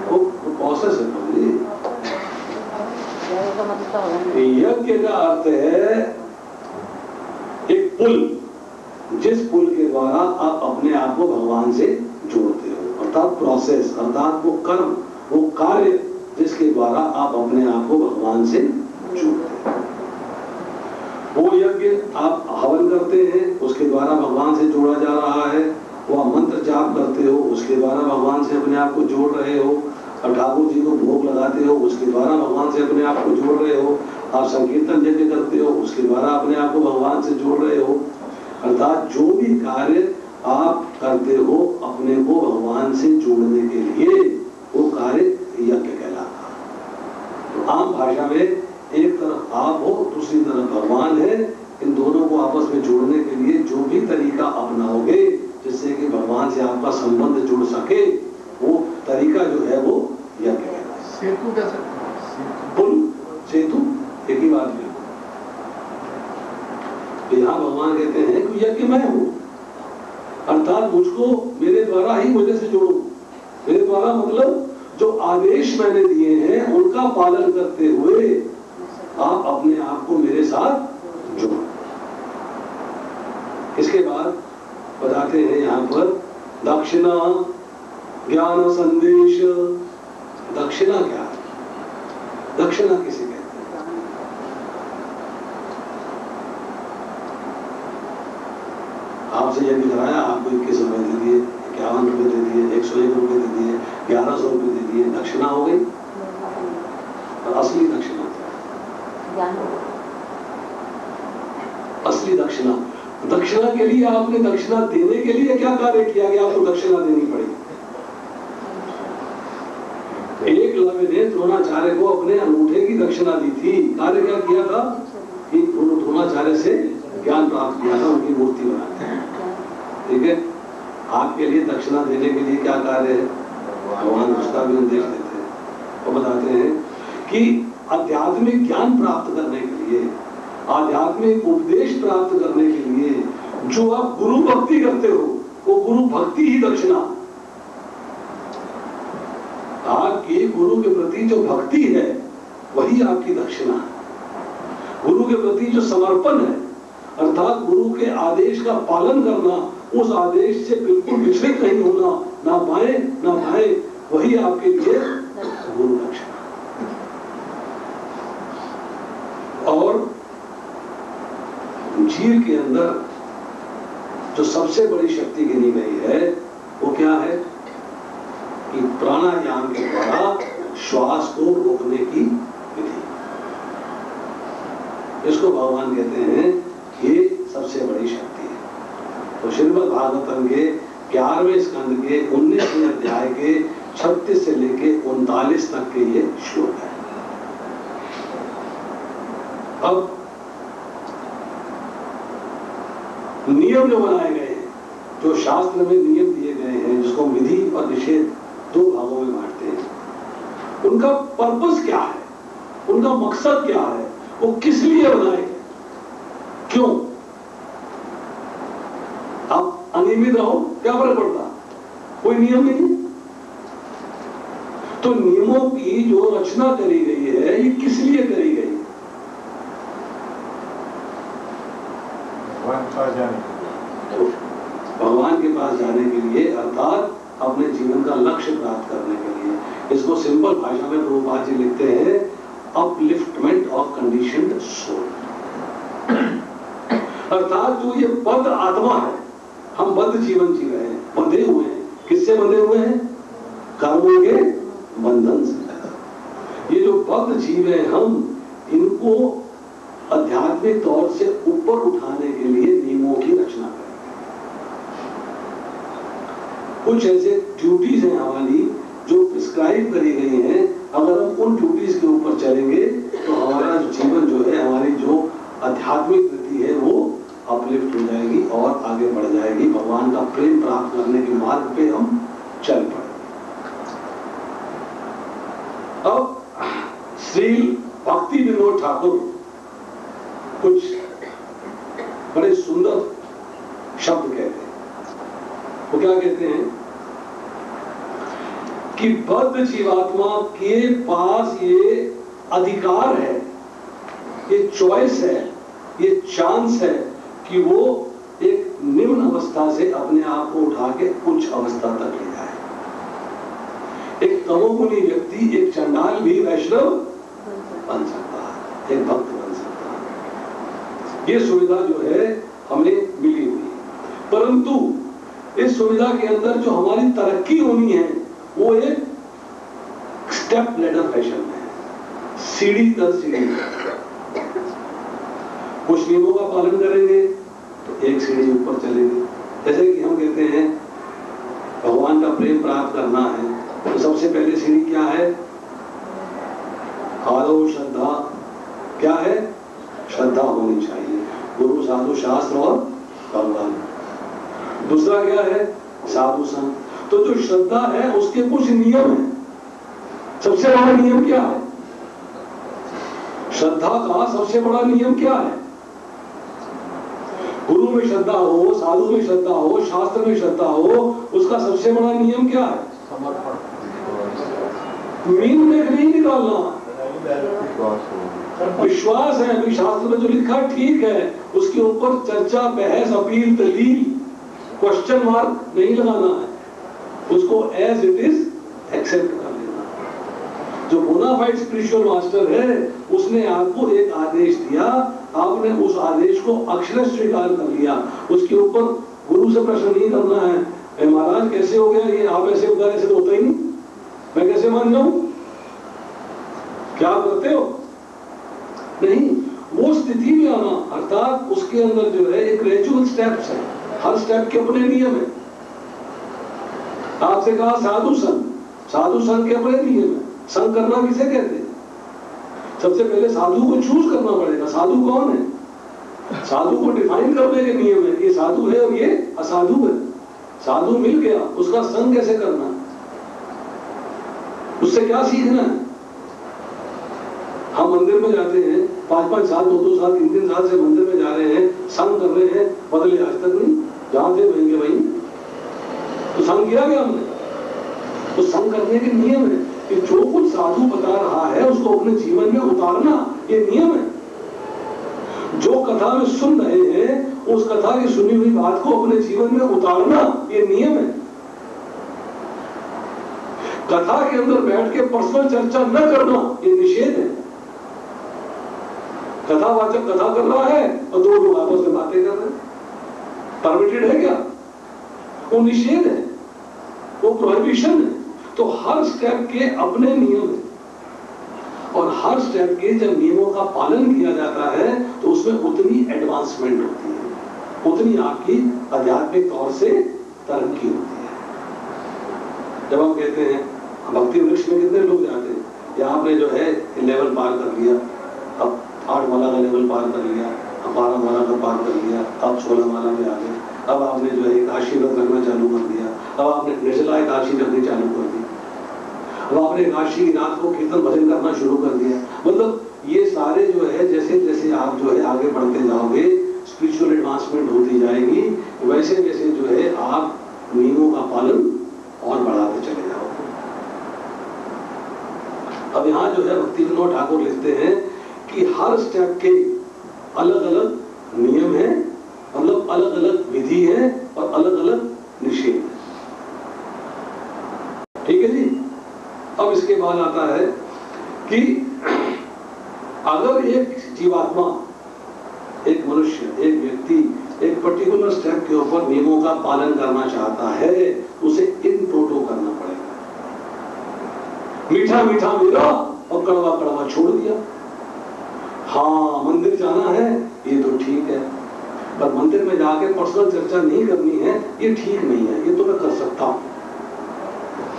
वो प्रोसेस है। यज्ञ का अर्थ है एक पुल, जिस पुल के द्वारा आप अपने आप को भगवान से जोड़ते हो, अर्थात प्रोसेस, अर्थात वो कर्म, वो कार्य जिसके द्वारा आप अपने आप को भगवान से जोड़ते हो। वो यज्ञ आप हवन करते हैं, उसके द्वारा भगवान से जोड़ा जा रहा है। वो आप मंत्र जाप करते हो, उसके द्वारा भगवान से अपने आप को जोड़ रहे हो। और ठाकुर जी को भोग लगाते हो, उसके द्वारा भगवान से अपने आप को जोड़ रहे हो। आप संकीर्तन यज्ञ करते हो, उसके द्वारा अपने आप को भगवान से जोड़ रहे हो। अर्थात जो भी कार्य आप करते हो अपने को भगवान से जोड़ने के लिए, वो कार्य यज्ञ कहलाता है। तो आम भाषा में एक तरफ आप हो, दूसरी तरफ भगवान है। इन दोनों को आपस में जोड़ने के लिए जो भी तरीका अपनाओगे जिससे कि भगवान से आपका संबंध जुड़ सके, वो तरीका जो है वो यज्ञ कहलाता है। सेतु कैसे? पुल, सेतु एक ही बात है। यहाँ भगवान कहते हैं कि यज्ञ मैं हूं, अर्थात मुझको मेरे द्वारा ही मुझे से जोड़ो। मेरे द्वारा मतलब जो आदेश मैंने दिए हैं उनका पालन करते हुए आप अपने आप को मेरे साथ जोड़ो। इसके बाद बताते हैं यहाँ पर दक्षिणा ज्ञान संदेश। दक्षिणा क्या है? दक्षिणा किसे कहते हैं? आपसे यज्ञ कराया, आपको 21 रुपए दे दिए, 51 रुपए दे दिए, 101 रुपए दे दिए, 1100 रुपए दे दिए, दक्षिणा हो गई। और असली दक्षिणा क्या है? असली दक्षिणा, दक्षिणा के लिए आपने दक्षिणा देने के लिए क्या कार्य किया कि आपको दक्षिणा देनी पड़ी? एकलव्य ने द्रोणाचार्य को अपने अंगूठे की दक्षिणा दी थी। कार्य क्या किया था कि द्रोणाचार्य से ज्ञान प्राप्त किया था, उनकी मूर्ति बनाई। ठीक है, आपके लिए दक्षिणा देने के लिए क्या कार्य है? भगवान उसका भी उपदेश देते हैं और बताते हैं कि आध्यात्मिक ज्ञान प्राप्त करने के लिए, आध्यात्मिक उपदेश प्राप्त करने के लिए जो आप गुरु भक्ति करते हो, वो गुरु भक्ति ही दक्षिणा। आपकी गुरु के प्रति जो भक्ति है वही आपकी दक्षिणा है। गुरु के प्रति जो समर्पण है, अर्थात गुरु के आदेश का पालन करना, उस आदेश से बिल्कुल विचलित नहीं होना, ना बाएं ना दाएं, वही आपके लिए गुरु दक्षिणा। और जीव के अंदर जो सबसे बड़ी शक्ति गिनी गई है वो क्या है कि प्राणायाम के द्वारा श्वास को रोकने की विधि। इसको भगवान कहते हैं ये सबसे बड़ी शक्ति है। तो श्रीमद् भागवतम के 11वें स्कंद के 19वें अध्याय के 36 से लेके 39 तक के ये श्लोक है। अब नियम जो बनाए गए हैं, जो शास्त्र में नियम दिए गए हैं, जिसको विधि और निषेध 2 भागों में बांटते हैं, उनका पर्पस क्या है, उनका मकसद क्या है, वो किस लिए बनाए गए, क्यों? आप अनियमित रहो, क्या फर्क पड़ता? कोई नियम नहीं। तो नियमों की जो रचना करी गई है ये किस लिए करी गई? भगवान के पास जाने के लिए, अर्थात अपने जीवन का लक्ष्य प्राप्त करने के लिए। इसको सिंपल भाषा में प्रभुपाद जी लिखते हैं, अपलिफ्टमेंट ऑफ कंडीशन्ड सोल। अर्थात जो ये बद्ध आत्मा है, हम बद्ध जीवन जी रहे हैं, बंधे हुए हैं। किससे बंधे हुए हैं? कर्मों के बंधन से। ये जो बद्ध जीव है, हम इनको आध्यात्मिक तौर से ऊपर उठाने के लिए नियमों की रचना करें। कुछ ऐसे ड्यूटीज हैं हमारी जो प्रिस्क्राइब करी गई हैं। अगर हम उन ड्यूटीज के ऊपर चलेंगे तो हमारा जीवन जो है, हमारी जो आध्यात्मिक गति है वो अपलिफ्ट हो जाएगी और आगे बढ़ जाएगी। भगवान का प्रेम प्राप्त करने के मार्ग पे हम चल पड़े। अब श्री भक्ति विनोद ठाकुर कुछ बड़े सुंदर शब्द कहते हैं। वो क्या कहते हैं कि बद्ध जीवात्मा के पास ये अधिकार है, ये चॉइस है, ये चांस है कि वो एक निम्न अवस्था से अपने आप को उठा के उच्च अवस्था तक ले जाए। एक तमोगुणी व्यक्ति, एक चंडाल भी वैष्णव बन सकता है, एक भक्त बन सकता है। ये सुविधा जो है हमें मिली हुई है, परंतु इस सुविधा के अंदर जो हमारी तरक्की होनी है वो एक स्टेप लेडर फैशन में है, सीढ़ी दर सीढ़ी। कुछ नियमों का पालन करेंगे तो एक सीढ़ी ऊपर चलेंगे। जैसे कि हम कहते हैं भगवान का प्रेम प्राप्त करना है तो सबसे पहले सीढ़ी क्या है? आदौ श्रद्धा। क्या है? श्रद्धा होनी चाहिए, गुरु साधु शास्त्र और भगवान। दूसरा क्या है? साधु संग। तो जो श्रद्धा है उसके कुछ नियम है। सबसे बड़ा नियम क्या है? श्रद्धा का सबसे बड़ा नियम क्या है? गुरु में श्रद्धा हो, साधु में श्रद्धा हो, शास्त्र में श्रद्धा हो, उसका सबसे बड़ा नियम क्या है? मीन में नहीं निकालना, विश्वास है। अभी शास्त्र में जो लिखा ठीक है, उसके ऊपर चर्चा, बहस, अपील, दलील, क्वेश्चन मार्क नहीं लगाना है, उसको एज इट इज एक्सेप्ट कर लेना। जो बोनाफाइड स्पिरिचुअल मास्टर है उसने आपको एक आदेश दिया, आपने उस आदेश को अक्षरशः स्वीकार कर लिया। उसके ऊपर गुरु से प्रश्न नहीं करना है, महाराज कैसे हो गया ये, आप ऐसे बता, ऐसे तो होता ही नहीं, मैं कैसे मान जाऊं, क्या करते हो? नहीं, वो स्थिति में आना, अर्थात उसके अंदर जो है एक ग्रेजुअल स्टेप्स है, हर स्टेप के अपने नियम है। आपसे कहा साधु संग, साधु संग के अपने नियम है। संग करना किसे कहते हैं? सबसे पहले साधु को चूज करना पड़ेगा। साधु कौन है? साधु को डिफाइन करने के नियम है, ये साधु है और ये असाधु है। साधु मिल गया, उसका संग कैसे करना, उससे क्या सीखना है? हम मंदिर में जाते हैं, 5-5 साल, 2-2 साल, 3-3 साल से मंदिर में जा रहे हैं, संग कर रहे हैं, बदले आज तक नहीं। जहां थे वहीं वहीं तो संग किया गया हमने। तो संग करने के नियम है कि जो कुछ साधु बता रहा है उसको अपने जीवन में उतारना, ये नियम है। जो कथा में सुन रहे हैं उस कथा की सुनी हुई बात को अपने जीवन में उतारना, ये नियम है। कथा के अंदर बैठ के पर्सनल चर्चा न करना, ये निषेध है। कथावाचक कथा कर रहा है और 2 लोग आपस में बातें कर रहे हैं, परमिटेड है क्या? वो निषेध है, वो प्रोहिबिशन है। तो हर स्टेप के अपने नियम है और हर स्टेप के जब नियमों का पालन किया जाता है तो उसमें उतनी एडवांसमेंट होती है, उतनी आपकी आध्यात्मिक तौर से तरक्की होती है। जब हम कहते हैं भक्ति वृक्ष में कितने लोग जाते हैं, या आपने जो है लेवल पार कर लिया, अब 8 माला का लेवल पार कर लिया, अब 12 माला का पार कर लिया, अब 16 माला में आ गए, अब आपने जो है एकादशी व्रत रखना चालू कर दिया, अब आपने निर्जला एकादशी रखनी चालू कर दी, अब आपने एकादशी की रात को कीर्तन भजन करना शुरू कर दिया। मतलब ये सारे जो है जैसे जैसे आप जो है आगे बढ़ते जाओगे, स्पिरिचुअल एडवांसमेंट होती जाएगी, वैसे वैसे जो है आप नियमों का पालन और बढ़ाते चले जाओगे। अब यहाँ जो है भक्ति विनोद ठाकुर लिखते हैं कि हर स्टेप के अलग अलग नियम है, मतलब अलग अलग विधि है और अलग अलग निषेध है। ठीक है जी। अब इसके बाद आता है कि अगर एक जीवात्मा, एक मनुष्य, एक व्यक्ति एक पर्टिकुलर स्टेप के ऊपर नियमों का पालन करना चाहता है, उसे इन टोटो करना पड़ेगा। मीठा मीठा मेरा और कड़वा कड़वा छोड़ दिया। हाँ, मंदिर जाना है ये तो ठीक है, पर मंदिर में जाके पर्सनल चर्चा नहीं करनी है, ये ठीक नहीं है। ये तो मैं कर सकता हूं।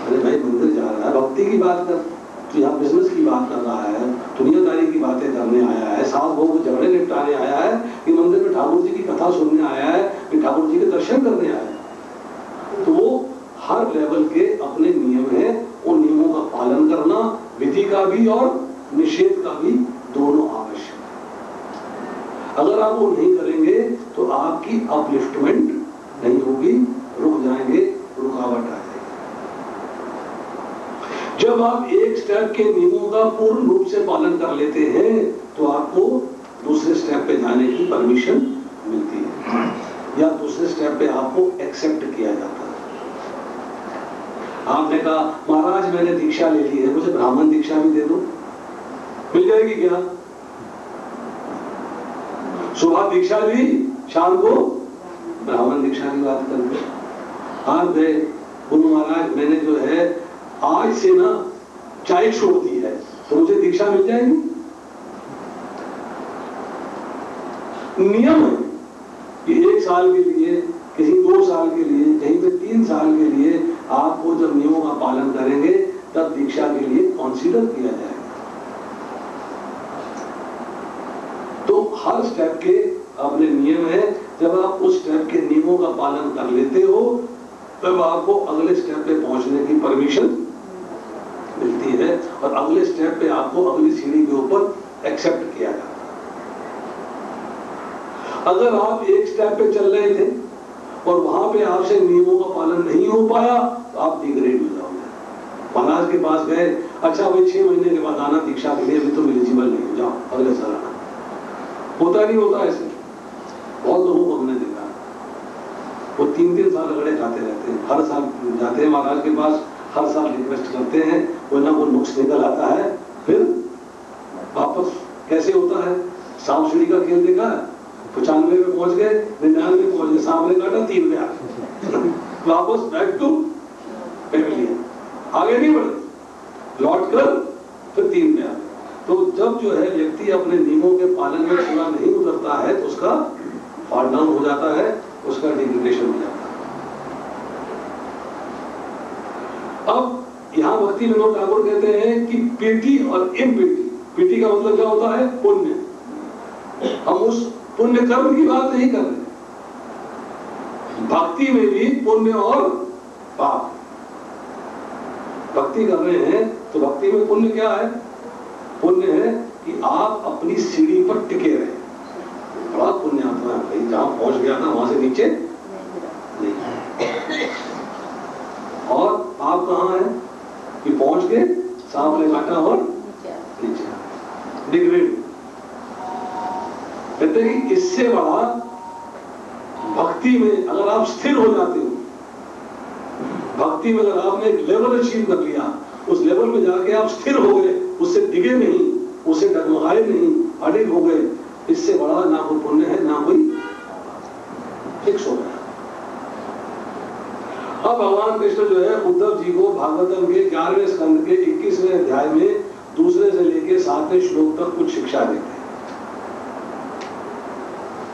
अरे भाई, मंदिर जा रहा है, भक्ति की बात कर, तो यहाँ बिजनेस की बात कर रहा है, दुनियादारी की बातें करने आया है, सास बहू को झगड़े निपटाने आया है, कि मंदिर में ठाकुर जी की कथा सुनने आया है, कि ठाकुर जी के दर्शन करने आया है। तो वो हर लेवल के अपने नियम हैं, उन नियमों का पालन करना, विधि का भी और निषेध का भी दोनों आवश्यक है। अगर आप वो नहीं करेंगे तो आपकी अपलिफ्टमेंट नहीं होगी, रुक जाएंगे, रुकावट आएगी। जब आप एक स्टेप के नियमों का पूर्ण रूप से पालन कर लेते हैं तो आपको दूसरे स्टेप पे जाने की परमिशन मिलती है, या दूसरे स्टेप पे आपको एक्सेप्ट किया जाता है। आपने कहा महाराज मैंने दीक्षा ले ली है, मुझे ब्राह्मण दीक्षा भी दे दो, मिल जाएगी क्या? सुबह दीक्षा ली, शाम को ब्राह्मण दीक्षा की बात कर लो। आप गए, बोलो महाराज मैंने जो है आज से ना चाय छोड़ दी है, तो मुझे दीक्षा मिल जाएगी? नियम है कि 1 साल के लिए, कहीं 2 साल के लिए, कहीं पे 3 साल के लिए आपको जब नियमों का पालन करेंगे तब दीक्षा के लिए कंसीडर किया जाएगा। तो हर स्टेप के अपने नियम है। जब आप उस स्टेप के नियमों का पालन कर लेते हो तब आपको अगले स्टेप पे पहुंचने की परमिशन मिलती है, और अगले स्टेप पे आपको अगली सीढ़ी के ऊपर एक्सेप्ट किया जाता है। अगर आप एक स्टेप पे चल रहे थे और वहां पे आपसे नियमों का पालन नहीं हो पाया तो आप डिग्रेड हो जाओगे। महाराज के पास गए, अच्छा भाई 6 महीने के बाद आना दीक्षा के लिए, अभी तो एलिजिबल नहीं हो, जाओ अगले साल आना। होता नहीं होता ऐसे? बहुत लोगों को हमने देखा, वो 3-3 साल अगड़े खाते रहते हैं, हर साल जाते हैं महाराज के पास, हर साल रिक्वेस्ट करते हैं, वो ना वो नुक्स निकल आता है, फिर वापस कैसे होता है? सांप सीढ़ी का खेल देखा है? 95 में पहुंच गए, 99 में पहुंच गए, सांप ने काटा 3 में आ गए, वापस बैक टू पेविलियन, आगे नहीं बढ़े, लौट कर फिर 3 में आ गए। तो जब जो है व्यक्ति अपने नियमों के पालन में पूरा नहीं उतरता है तो उसका फॉल डाउन हो जाता है, उसका डिग्रेडेशन हो जाता है। अब यहाँ भक्ति विनोद ठाकुर कहते हैं कि पीटी और इम्पीटी, पीटी का मतलब क्या होता है? पुण्य। हम उस पुण्य कर्म की बात नहीं कर रहे, भक्ति में भी पुण्य और पाप। भक्ति कर रहे हैं तो भक्ति में पुण्य क्या है? पुण्य है कि आप अपनी सीढ़ी पर टिके रहे, बड़ा पुण्य आता है भाई, जहां पहुंच गया ना वहां से नीचे नहीं। और पाप कहां है कि पहुंच के सांप ने काटा और नीचे डिग्रेड। कहते हैं कि इससे बड़ा भक्ति में अगर आप स्थिर हो जाते हो, भक्ति में अगर आपने एक लेवल अचीव कर लिया, उस लेवल में जाके आप स्थिर हो गए, उससे डिगे नहीं, उससे डगमगाए नहीं, अडिग हो गए, इससे बड़ा ना कोई पुण्य है ना कोई फिक्स हो गया। अब भगवान कृष्ण जो है उद्धव जी को भागवतम के 11वें स्कंद के 21वें अध्याय में 2 से लेके 7वें श्लोक तक कुछ शिक्षा देते हैं।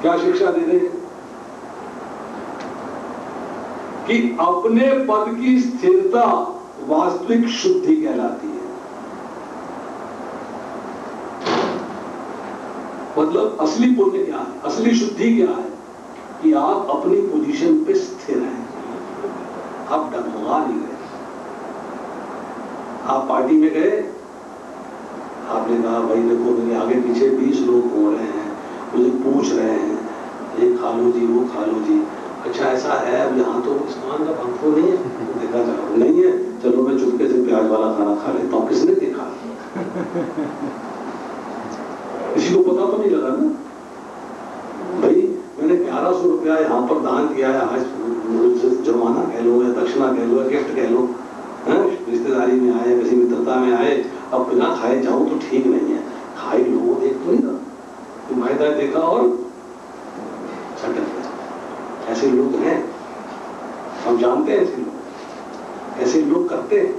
क्या शिक्षा दे रहे हैं? कि अपने पद की स्थिरता वास्तविक शुद्धि कहलाती है। मतलब असली पुण्य क्या है, असली शुद्धि क्या है? कि आप अपनी पोजीशन पे स्थिर हैं, आप डगमगा नहीं गए। आप पार्टी में गए, आपने कहा भाई देखो मेरे आगे पीछे 20 लोग हो रहे हैं, मुझे पूछ रहे हैं ये खा लो जी, वो खा लो जी, अच्छा ऐसा है अब यहाँ तो इस्मान का पंखो नहीं है, तो देखा चलो नहीं है, चलो मैं चुपके से प्याज वाला खाना खा लेता हूँ। किसने देखा? किसी को पता तो नहीं लगा ना भाई, मैंने 1100 रुपया यहाँ पर दान किया है, आज जुर्माना कह लो या दक्षिणा कह लो या गिफ्ट कह लो, रिश्तेदारी में आए, किसी मित्रता में आए, अब बिना खाए जाऊं तो ठीक नहीं है। खाए लोगों देख तो नहीं ना, तो मैदा देखा और सटक गया। ऐसे लोग हैं, हम जानते हैं ऐसे लोग, ऐसे लोग करते हैं।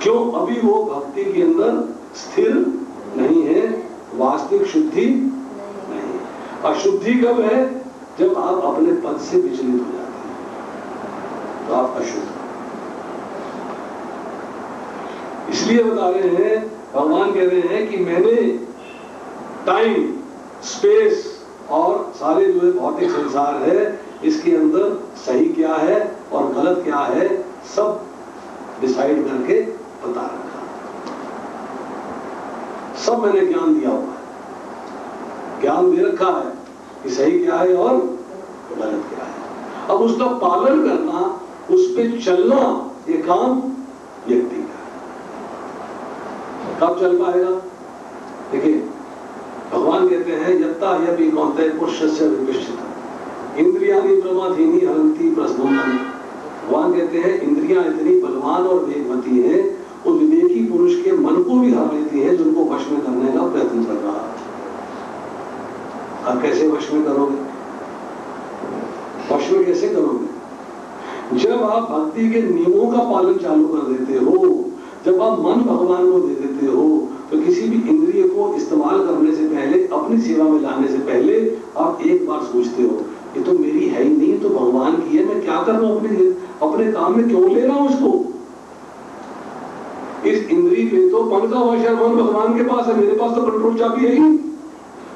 क्यों? अभी वो भक्ति के अंदर स्थिर नहीं है, वास्तविक शुद्धि नहीं। अशुद्धि कब है? जब आप अपने पद से विचलित हो जाते हैं, तो आप अशुद्ध। इसलिए बता रहे हैं, भगवान कह रहे हैं कि मैंने टाइम, स्पेस और सारे जो भौतिक संसार है, इसके अंदर सही क्या है और गलत क्या है, सब डिसाइड करके बता रखा। सब मैंने ज्ञान दिया हुआ है, ज्ञान दे रखा है कि सही क्या है और गलत क्या है। अब उसका पालन करना, उस पर चलना, ये काम व्यक्ति का है। कब चल पाएगा? देखिए, भगवान कहते हैं यत्ता यदि कौनते पुरुषस्य विपश्चिता इंद्रियाणि प्रमादीनि हरन्ति प्रस्नोन्नति। भगवान कहते हैं इंद्रियां इतनी बलवान और वेगवती हैं, उस विवेकी पुरुष के मन को भी हर लेती है, जिनको वश में करने का प्रयत्न कर रहा है। आप कैसे वश में करोगे? वश में कैसे करोगे? जब आप भक्ति के नियमों का पालन चालू कर देते हो, जब आप मन भगवान को दे देते हो, तो किसी भी इंद्रिय को इस्तेमाल करने से पहले, अपनी सेवा में लाने से पहले आप एक बार सोचते हो, ये तो मेरी है ही नहीं, तो भगवान की है, मैं क्या कर रहा हूं, अपने काम में क्यों ले रहा हूं उसको? इस इंद्रिय पे तो मन का वश है, मन भगवान के पास है, मेरे पास तो कंट्रोल चाबी है ही,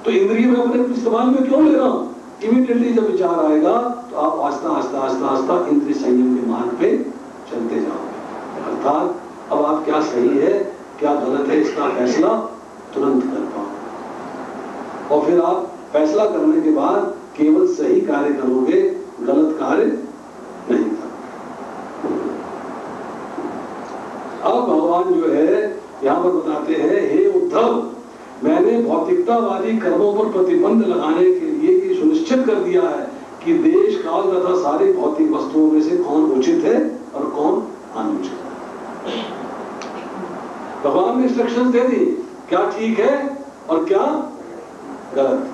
तो इंद्रिय में अपने इस्तेमाल में क्यों ले रहा हूं? इमीडिएटली जब विचार आएगा तो आप आस्ता आस्ता आस्ता आस्ता इंद्रिय संयम के मार्ग पे चलते जाओगे। अर्थात अब आप क्या सही है क्या गलत है, इसका फैसला तुरंत कर पाओ, और फिर आप फैसला करने के बाद केवल सही कार्य करोगे, गलत कार्य नहीं करोगे। अब भगवान जो है यहां पर बताते हैं, हे उद्धव, मैंने भौतिकतावादी कर्मों पर प्रतिबंध लगाने के लिए ये सुनिश्चित कर दिया है कि देश काल तथा सारी भौतिक वस्तुओं में से कौन उचित है और कौन अनुचित है। भगवान ने इंस्ट्रक्शन दे दी, क्या ठीक है और क्या गलत,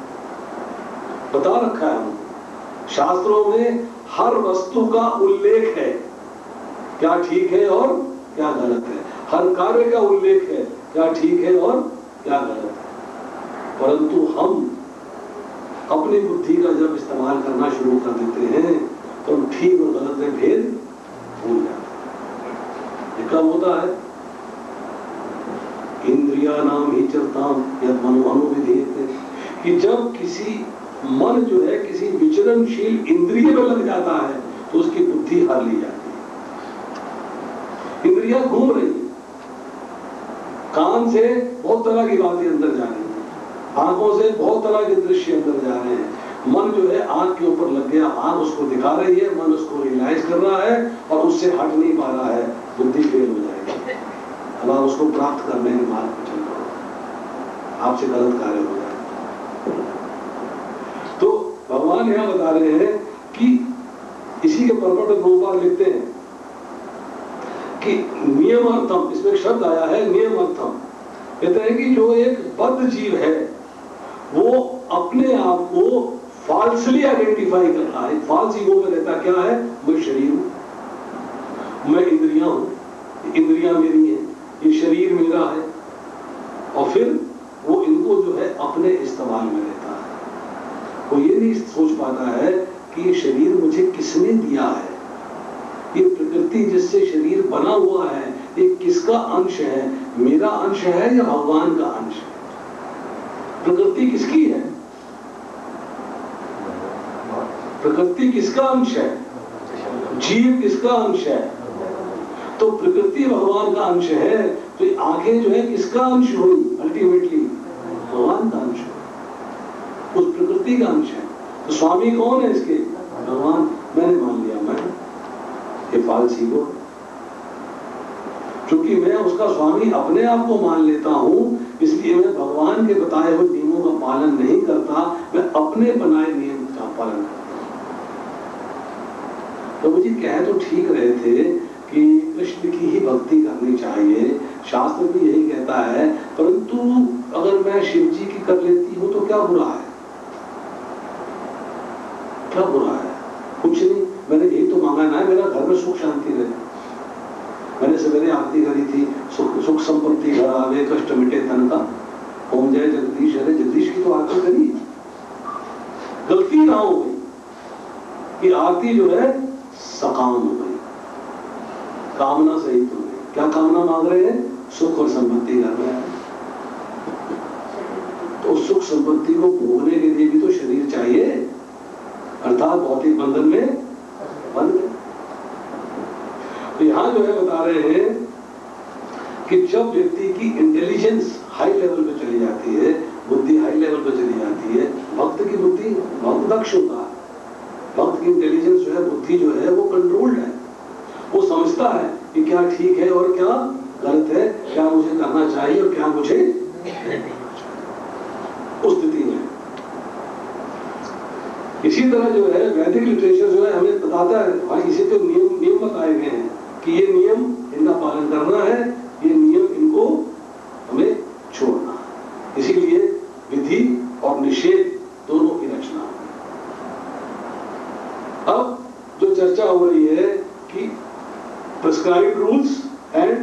बता रखा है। शास्त्रों में हर वस्तु का उल्लेख है, क्या ठीक है और क्या गलत है। हर कार्य का उल्लेख है, क्या ठीक है और क्या गलत है। परंतु हम अपनी बुद्धि का जब इस्तेमाल करना शुरू कर देते हैं, तो हम ठीक और गलत में भेद भूल जाते हैं। ये कब होता है? इंद्रिया नाम ही चरताम यद मनो विधीयते, कि जब किसी मन जो है किसी विचरणशील इंद्रिय में लग जाता है, तो उसकी बुद्धि हार ली जाती है। इंद्रियां घूम रही है, कान से बहुत तरह की बातें अंदर जा रही है, आंखों से बहुत तरह के दृश्य अंदर जा रहे हैं, मन जो है आंख के ऊपर लग गया, आंख उसको दिखा रही है, मन उसको रियलाइज कर रहा है और उससे हट नहीं पा रहा है, बुद्धि फेल हो जाएगी। अब आप उसको प्राप्त करने के मार्ग पर चल रहे हो, आपसे गलत कार्य हो जाए। तो भगवान यहां बता रहे हैं कि इसी के परपट प्रभुपाद लिखते हैं कि नियमार्थम, इसमें एक शब्द आया है नियमार्थम, कहते हैं कि जो एक बद्ध जीव है वो अपने आप को फॉल्सली आइडेंटिफाई करता है, फॉल्स ईगो में रहता क्या है, मैं शरीर हूं, मैं इंद्रियां हूं, इंद्रियां मेरी हैं, ये शरीर मेरा है, और फिर वो इनको जो है अपने इस्तेमाल में रहता है। वो ये नहीं सोच पाता है कि ये शरीर मुझे किसने दिया है, ये प्रकृति जिससे शरीर बना हुआ है ये किसका अंश है, मेरा अंश है या भगवान का अंश है। प्रकृति किसकी है? प्रकृति किसका अंश है? जीव किसका अंश है? तो प्रकृति भगवान का अंश है, तो ये आंखें जो है किसका अंश हुई? अल्टीमेटली भगवान का अंश है, उस प्रकृति का अंश है। तो स्वामी कौन है इसके? भगवान। मैंने मान लिया मैं ये फॉल्स ईगो, क्योंकि मैं उसका स्वामी अपने आप को मान लेता हूं, इसलिए मैं भगवान के बताए हुए नियमों का पालन नहीं करता, मैं अपने बनाए नियम का पालन करते हैं। प्रभु जी कह तो ठीक रहे थे कि कृष्ण की ही भक्ति करनी चाहिए, शास्त्र भी यही कहता है, परंतु अगर मैं शिव जी की कर लेती हूं तो क्या बुरा है? क्या बुरा है? कुछ नहीं, मैंने यही तो मांगा ना, मेरा घर में सुख शांति रहे। मैंने सवेरे आरती करी थी, सुख संपत्ति घर आवे, कष्ट मिटे तन का, ओम जय जगदीश। अरे जगदीश की तो आरती करी, गलती ना हो गई कि आरती जो है सकाम हो गई, कामना सही तो नहीं। क्या कामना मांग रहे हैं? सुख और संपत्ति घर में। तो सुख संपत्ति को भोगने के लिए भी तो शरीर चाहिए, अर्थात भौतिक बंधन में बंध गए। तो यहां जो है बता रहे हैं कि जब व्यक्ति की इंटेलिजेंस हाई लेवल पे चली जाती है, बुद्धि हाई लेवल पे चली जाती है, भक्त की बुद्धि, भक्त दक्ष होता है, भक्त की इंटेलिजेंस जो है, बुद्धि जो है वो कंट्रोल्ड है, वो समझता है कि क्या ठीक है और क्या गलत है, क्या मुझे करना चाहिए और क्या मुझे उस स्थिति में। इसी तरह जो है वैदिक लिटरेचर जो है हमें बताता है, भाई इसी तो नियम बताए गए हैं कि ये नियम इनका पालन करना है, ये नियम इनको हमें छोड़ना है। इसीलिए विधि और निषेध दोनों की रचना। अब जो चर्चा हो रही है कि prescribed rules and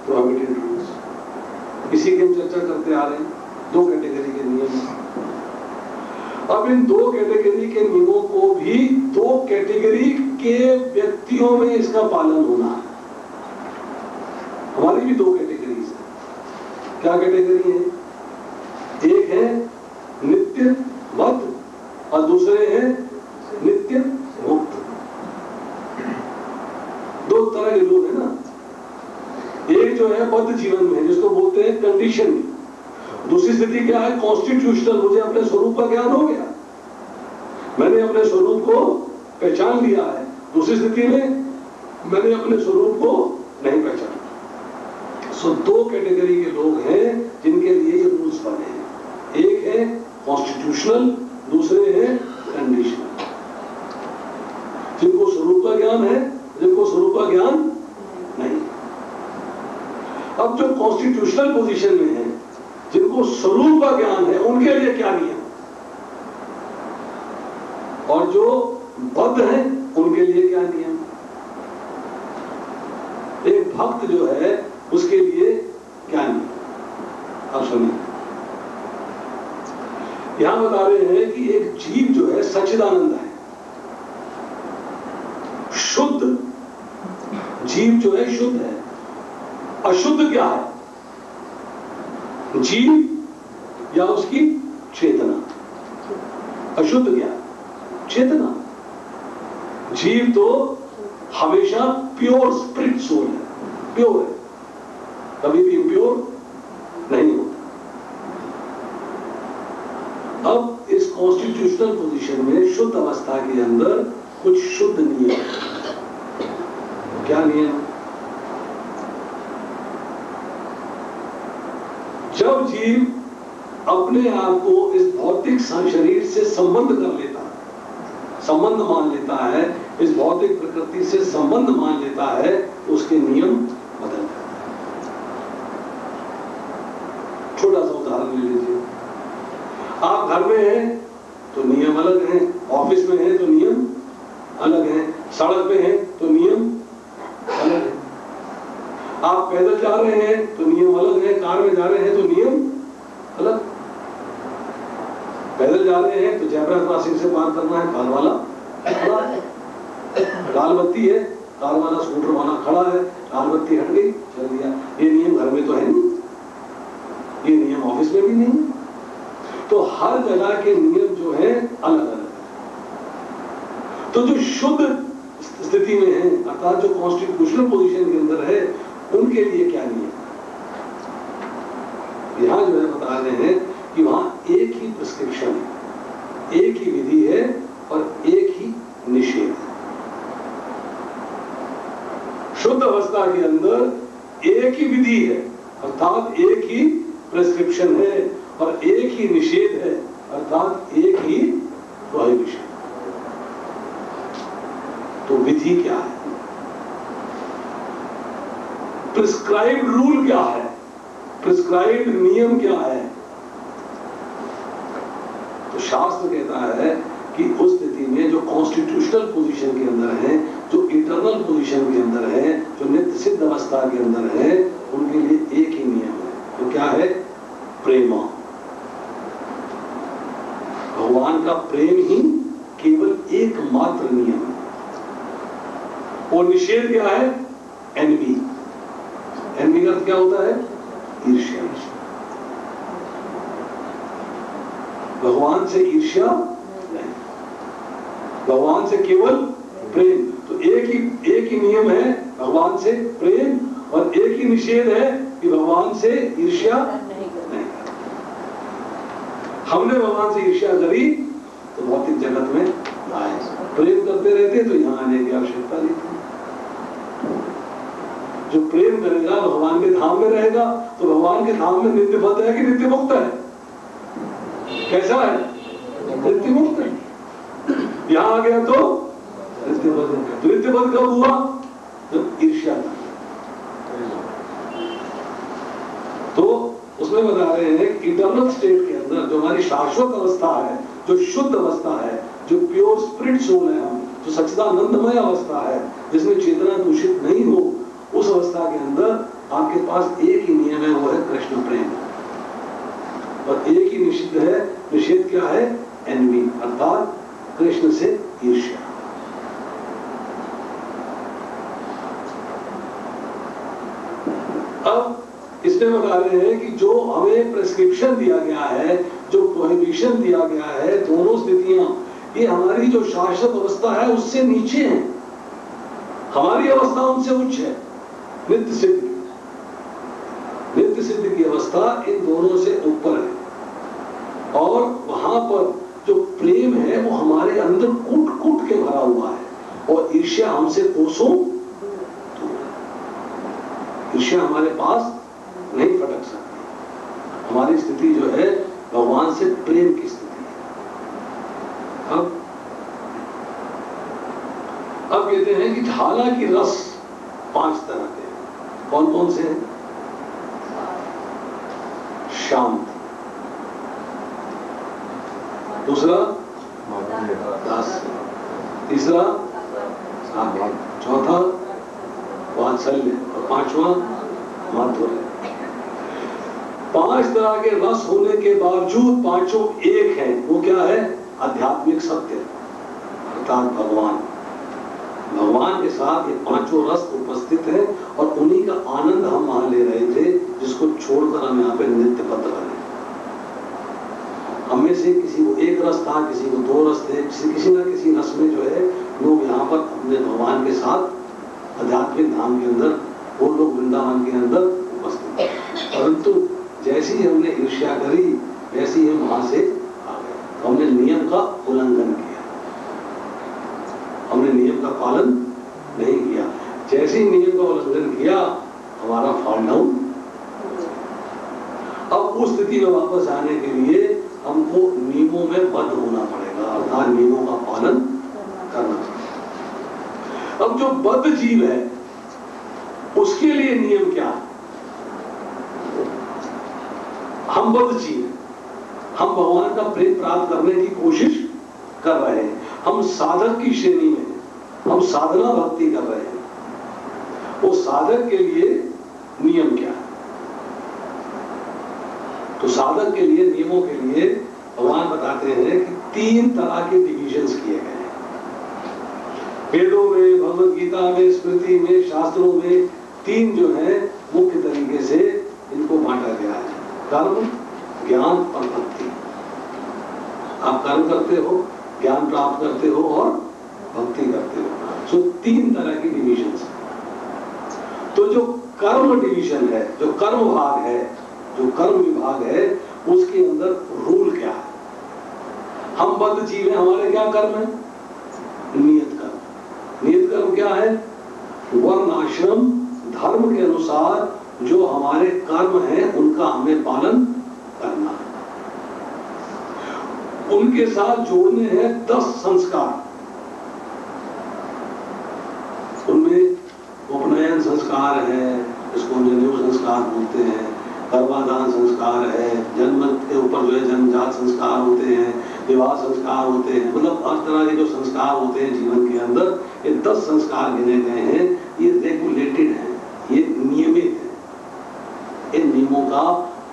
prohibited rules, इसी की हम चर्चा करते आ रहे हैं। दो कैटेगरी के नियम। अब इन दो कैटेगरी के नियमों को भी दो कैटेगरी के व्यक्तियों में इसका पालन होना है। हमारी भी दो कैटेगरीज है। क्या कैटेगरी है? एक है नित्य बद्ध और दूसरे हैं नित्य मुक्त। दो तरह के लोग हैं ना। एक जो है बद्ध जीवन में, जिसको बोलते हैं कंडीशन। दूसरी स्थिति क्या है? कॉन्स्टिट्यूशनल। मुझे अपने स्वरूप का ज्ञान हो गया, मैंने अपने स्वरूप को पहचान लिया है। दूसरी स्थिति में मैंने अपने स्वरूप को नहीं पहचाना। सो दो कैटेगरी के लोग हैं जिनके लिए ये रूल्स बने हैं। एक है कॉन्स्टिट्यूशनल, दूसरे हैं कंडीशनल। जिनको स्वरूप का ज्ञान है, जिनको स्वरूप का ज्ञान नहीं। अब जो कॉन्स्टिट्यूशनल पोजीशन में है, जिनको स्वरूप का ज्ञान है, उनके लिए क्या नियम, और जो बद्ध हैं उनके लिए क्या नियम। एक भक्त जो है उसके लिए क्या नियम, आप सुनिए। यहां बता रहे हैं कि एक जीव जो है सच्चिदानंद है, शुद्ध जीव जो है शुद्ध है। अशुद्ध क्या है? जीव या उसकी चेतना। अशुद्ध क्या? चेतना। जीव तो हमेशा प्योर स्पिरिट सोल है, प्योर है, कभी भी इम्प्योर नहीं होता। अब इस कॉन्स्टिट्यूशनल पोजीशन में शुद्ध अवस्था के अंदर कुछ शुद्ध नियम है। क्या नियम? जब जीव अपने आप को इस भौतिक शरीर से संबंध कर लेता है, संबंध मान लेता है, इस भौतिक प्रकृति से संबंध मान लेता है, तो उसके नियम बदल जाते हैं। छोटा सा उदाहरण ले लीजिए। आप घर में हैं तो नियम अलग हैं, ऑफिस में हैं तो नियम अलग हैं, सड़क पे हैं तो नियम अलग है। आप पैदल जा रहे हैं तो नियम अलग है, कार में जा रहे हैं तो नियम अलग। पैदल जा रहे हैं तो ज़ेब्रा क्रॉसिंग से पार करना है, कार वाला खड़ा है, लाल बत्ती है, कार वाला स्कूटर वाला खड़ा है, लाल बत्ती हट गई, चल दिया। ये नियम घर में तो है नहीं, ये नियम ऑफिस में भी नहीं। तो हर जगह के नियम जो है अलग अलग है। तो जो शुद्ध स्थिति में है, अर्थात जो कॉन्स्टिट्यूशनल पोजीशन के अंदर है, उनके लिए क्या नियम? यहां जो है बता रहे हैं कि वहां एक ही प्रिस्क्रिप्शन है, एक ही विधि है और एक ही निषेध है। शुद्ध अवस्था के अंदर एक ही विधि है, अर्थात एक ही प्रिस्क्रिप्शन है, और एक ही निषेध है, अर्थात एक ही प्रोहिबिशन। तो विधि क्या है, प्रिस्क्राइब्ड रूल क्या है, प्रिस्क्राइब्ड नियम क्या है। तो शास्त्र कहता है कि उस स्थिति में जो कॉन्स्टिट्यूशनल पोजीशन के अंदर है, जो इटर्नल पोजीशन के अंदर है, जो नित्य सिद्ध अवस्था के अंदर है, उनके लिए एक ही नियम है। तो क्या है, प्रेमा। भगवान का प्रेम ही केवल एकमात्र नियम है। और निषेध क्या है, एनवी। एनवी का अर्थ क्या होता है, ईर्ष्या। भगवान से ईर्ष्या नहीं, भगवान से केवल प्रेम। तो एक ही नियम है भगवान से प्रेम, और एक ही निषेध है कि भगवान से ईर्ष्या नहीं। हमने भगवान से ईर्ष्या करी तो भौतिक जगत में आए, प्रेम करते रहते तो यहां आने की आवश्यकता नहीं थी। जो प्रेम करेगा भगवान के धाम में रहेगा। तो भगवान के धाम में नित्य पद है कि नित्य मुक्त है, कैसा है, नित्य मुक्त है। यहां आ गया तो नित्य पद है। तो नित्य पद कब हुआ, जब ईर्ष्या था। तो उसमें बता रहे हैं कि इटर्नल स्टेट के अंदर जो हमारी शाश्वत अवस्था है, जो शुद्ध अवस्था है, जो प्योर स्पिरिट सोल है, हम जो सच्चिदानंदमय अवस्था है, जिसमें चेतना दूषित नहीं हो, उस अवस्था के अंदर आपके पास एक ही नियम है, वो है कृष्ण प्रेम। और एक ही निषेध है। निषेध क्या है, एनवी, अर्थात कृष्ण से ईर्ष्या। अब इसमें बता रहे हैं कि जो हमें प्रेस्क्रिप्शन दिया गया है, जो प्रोहिबिशन दिया गया है, दोनों स्थितियां ये हमारी जो शाश्वत अवस्था है उससे नीचे है, हमारी अवस्था उनसे उच्च है। नित्य सिद्ध, नित्य सिद्ध की अवस्था इन दोनों से ऊपर है। और वहां पर जो प्रेम है वो हमारे अंदर कूट कूट के भरा हुआ है, और ईर्ष्या हमसे कोसों दूर है। ईर्ष्या हमारे पास नहीं फटक सकती। हमारी स्थिति जो है भगवान से प्रेम की स्थिति है। अब कहते हैं कि हालांकि रस 5 तरह के, कौन कौन से हैं, शांत, दूसरा दास, तीसरा आगे, चौथा वात्सल्य, और 5वां माधुर्य। 5 तरह के रस होने के बावजूद पांचों एक हैं। वो क्या है, आध्यात्मिक सत्य, अर्थात भगवान। भगवान के साथ ये पांचों रस उपस्थित है, और उन्हीं का आनंद हम वहां ले रहे थे, जिसको छोड़कर हम यहाँ पे नित्य पद बने। हमें से किसी को एक रस था, किसी को 2 रस थे, किसी न किसी रस में जो है लोग यहाँ पर अपने भगवान के साथ आध्यात्मिक धाम के अंदर, वो लोग वृंदावन के अंदर उपस्थित थे। परंतु जैसी ही हमने ईर्ष्या करी, वैसे ही हम वहां से आ गए। हमने नियम का उल्लंघन किया, हमने नियम का पालन नहीं किया। जैसे ही नियम का उल्लंघन किया, हमारा फॉल डाउन। अब उस स्थिति में वापस आने के लिए हमको नियमों में बद्ध होना पड़ेगा, अर्थात नियमों का पालन करना पड़ेगा। अब जो बद्ध जीव है उसके लिए नियम क्या है, हम बद्ध जीव, हम भगवान का प्रेम प्राप्त करने की कोशिश कर रहे हैं, हम साधक की श्रेणी में, हम साधना भक्ति कर रहे हैं। वो साधक के लिए नियम क्या है, तो साधक के लिए, नियमों के लिए भगवान बताते हैं कि 3 तरह के डिविजन्स किए गए हैं। वेदों में, भगवद गीता में, स्मृति में, शास्त्रों में 3 जो है मुख्य तरीके से इनको बांटा गया है, कर्म, ज्ञान और भक्ति। आप कर्म करते हो, ज्ञान प्राप्त करते हो और भक्ति करते हो। सो 3 तरह की डिविजन्स है। तो जो कर्म डिवीजन है, जो कर्म भाग है, जो कर्म विभाग है, उसके अंदर रूल क्या है। हम बद्ध जीव हैं, हमारे क्या कर्म है, नियत कर्म। नियत कर्म क्या है, वर्ण आश्रम धर्म के अनुसार जो हमारे कर्म हैं उनका हमें पालन करना है। उनके साथ जोड़ने हैं 10 संस्कार। संस्कार बोलते हैं, गर्भाधान संस्कार है, जन्म के ऊपर जो है जन्मजात संस्कार होते हैं, विवाह संस्कार होते हैं, मतलब हर तरह के जो संस्कार होते हैं जीवन के अंदर, ये 10 संस्कार गिने गए हैं। ये रेगुलेटेड हैं, ये नियमित है। इन नियमों का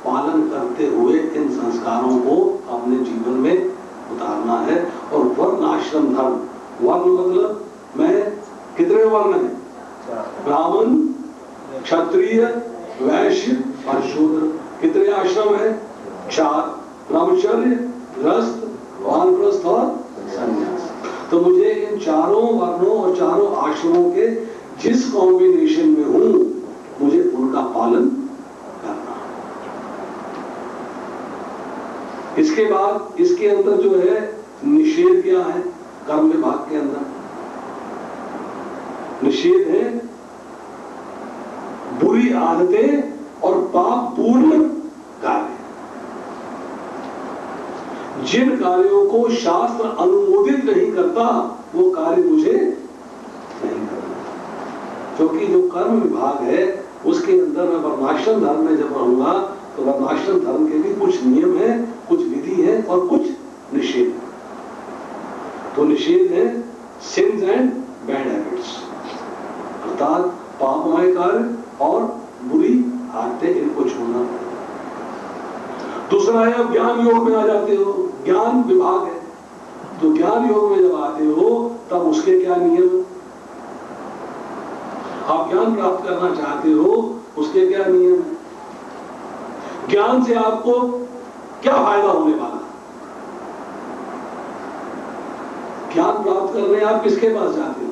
पालन करते हुए इन संस्कारों को अपने जीवन में उतारना है। और वर्ण आश्रम धर्म, वर्ण मतलब मैं कितने वर्ण हैं? ब्राह्मण, क्षत्रिय, वैश्य और शूद्र। कितने आश्रम है? 4, ब्रह्मचर्य, गृहस्थ, वानप्रस्थ और संन्यास। तो मुझे इन चारों वर्णों और चारों आश्रमों के जिस कॉम्बिनेशन में हूं, मुझे उनका पालन करना। इसके बाद इसके अंदर जो है निषेध क्या है? कर्म विभाग के अंदर निषेध है बुरी आदतें और पाप पूर्ण कार्य। जिन कार्यों को शास्त्र अनुमोदित नहीं करता, वो कार्य मुझे नहीं करना। क्योंकि जो कर्म विभाग है उसके अंदर मैं वर्णाश्रम धर्म में जब रहूंगा, तो वर्णाश्रम धर्म के भी कुछ नियम है, कुछ विधि है और कुछ निषेध है। तो निषेध है सिंस एंड बैड हैबिट्स, अर्थात पापमय कार्य और बुरी आदतें, इनको छोड़ना। दूसरा है, अब ज्ञान योग में आ जाते हो, ज्ञान विभाग है, तो ज्ञान योग में जब आते हो तब उसके क्या नियम? आप ज्ञान प्राप्त करना चाहते हो, उसके क्या नियम है? ज्ञान से आपको क्या फायदा होने वाला? ज्ञान प्राप्त करने आप किसके पास जाते हो?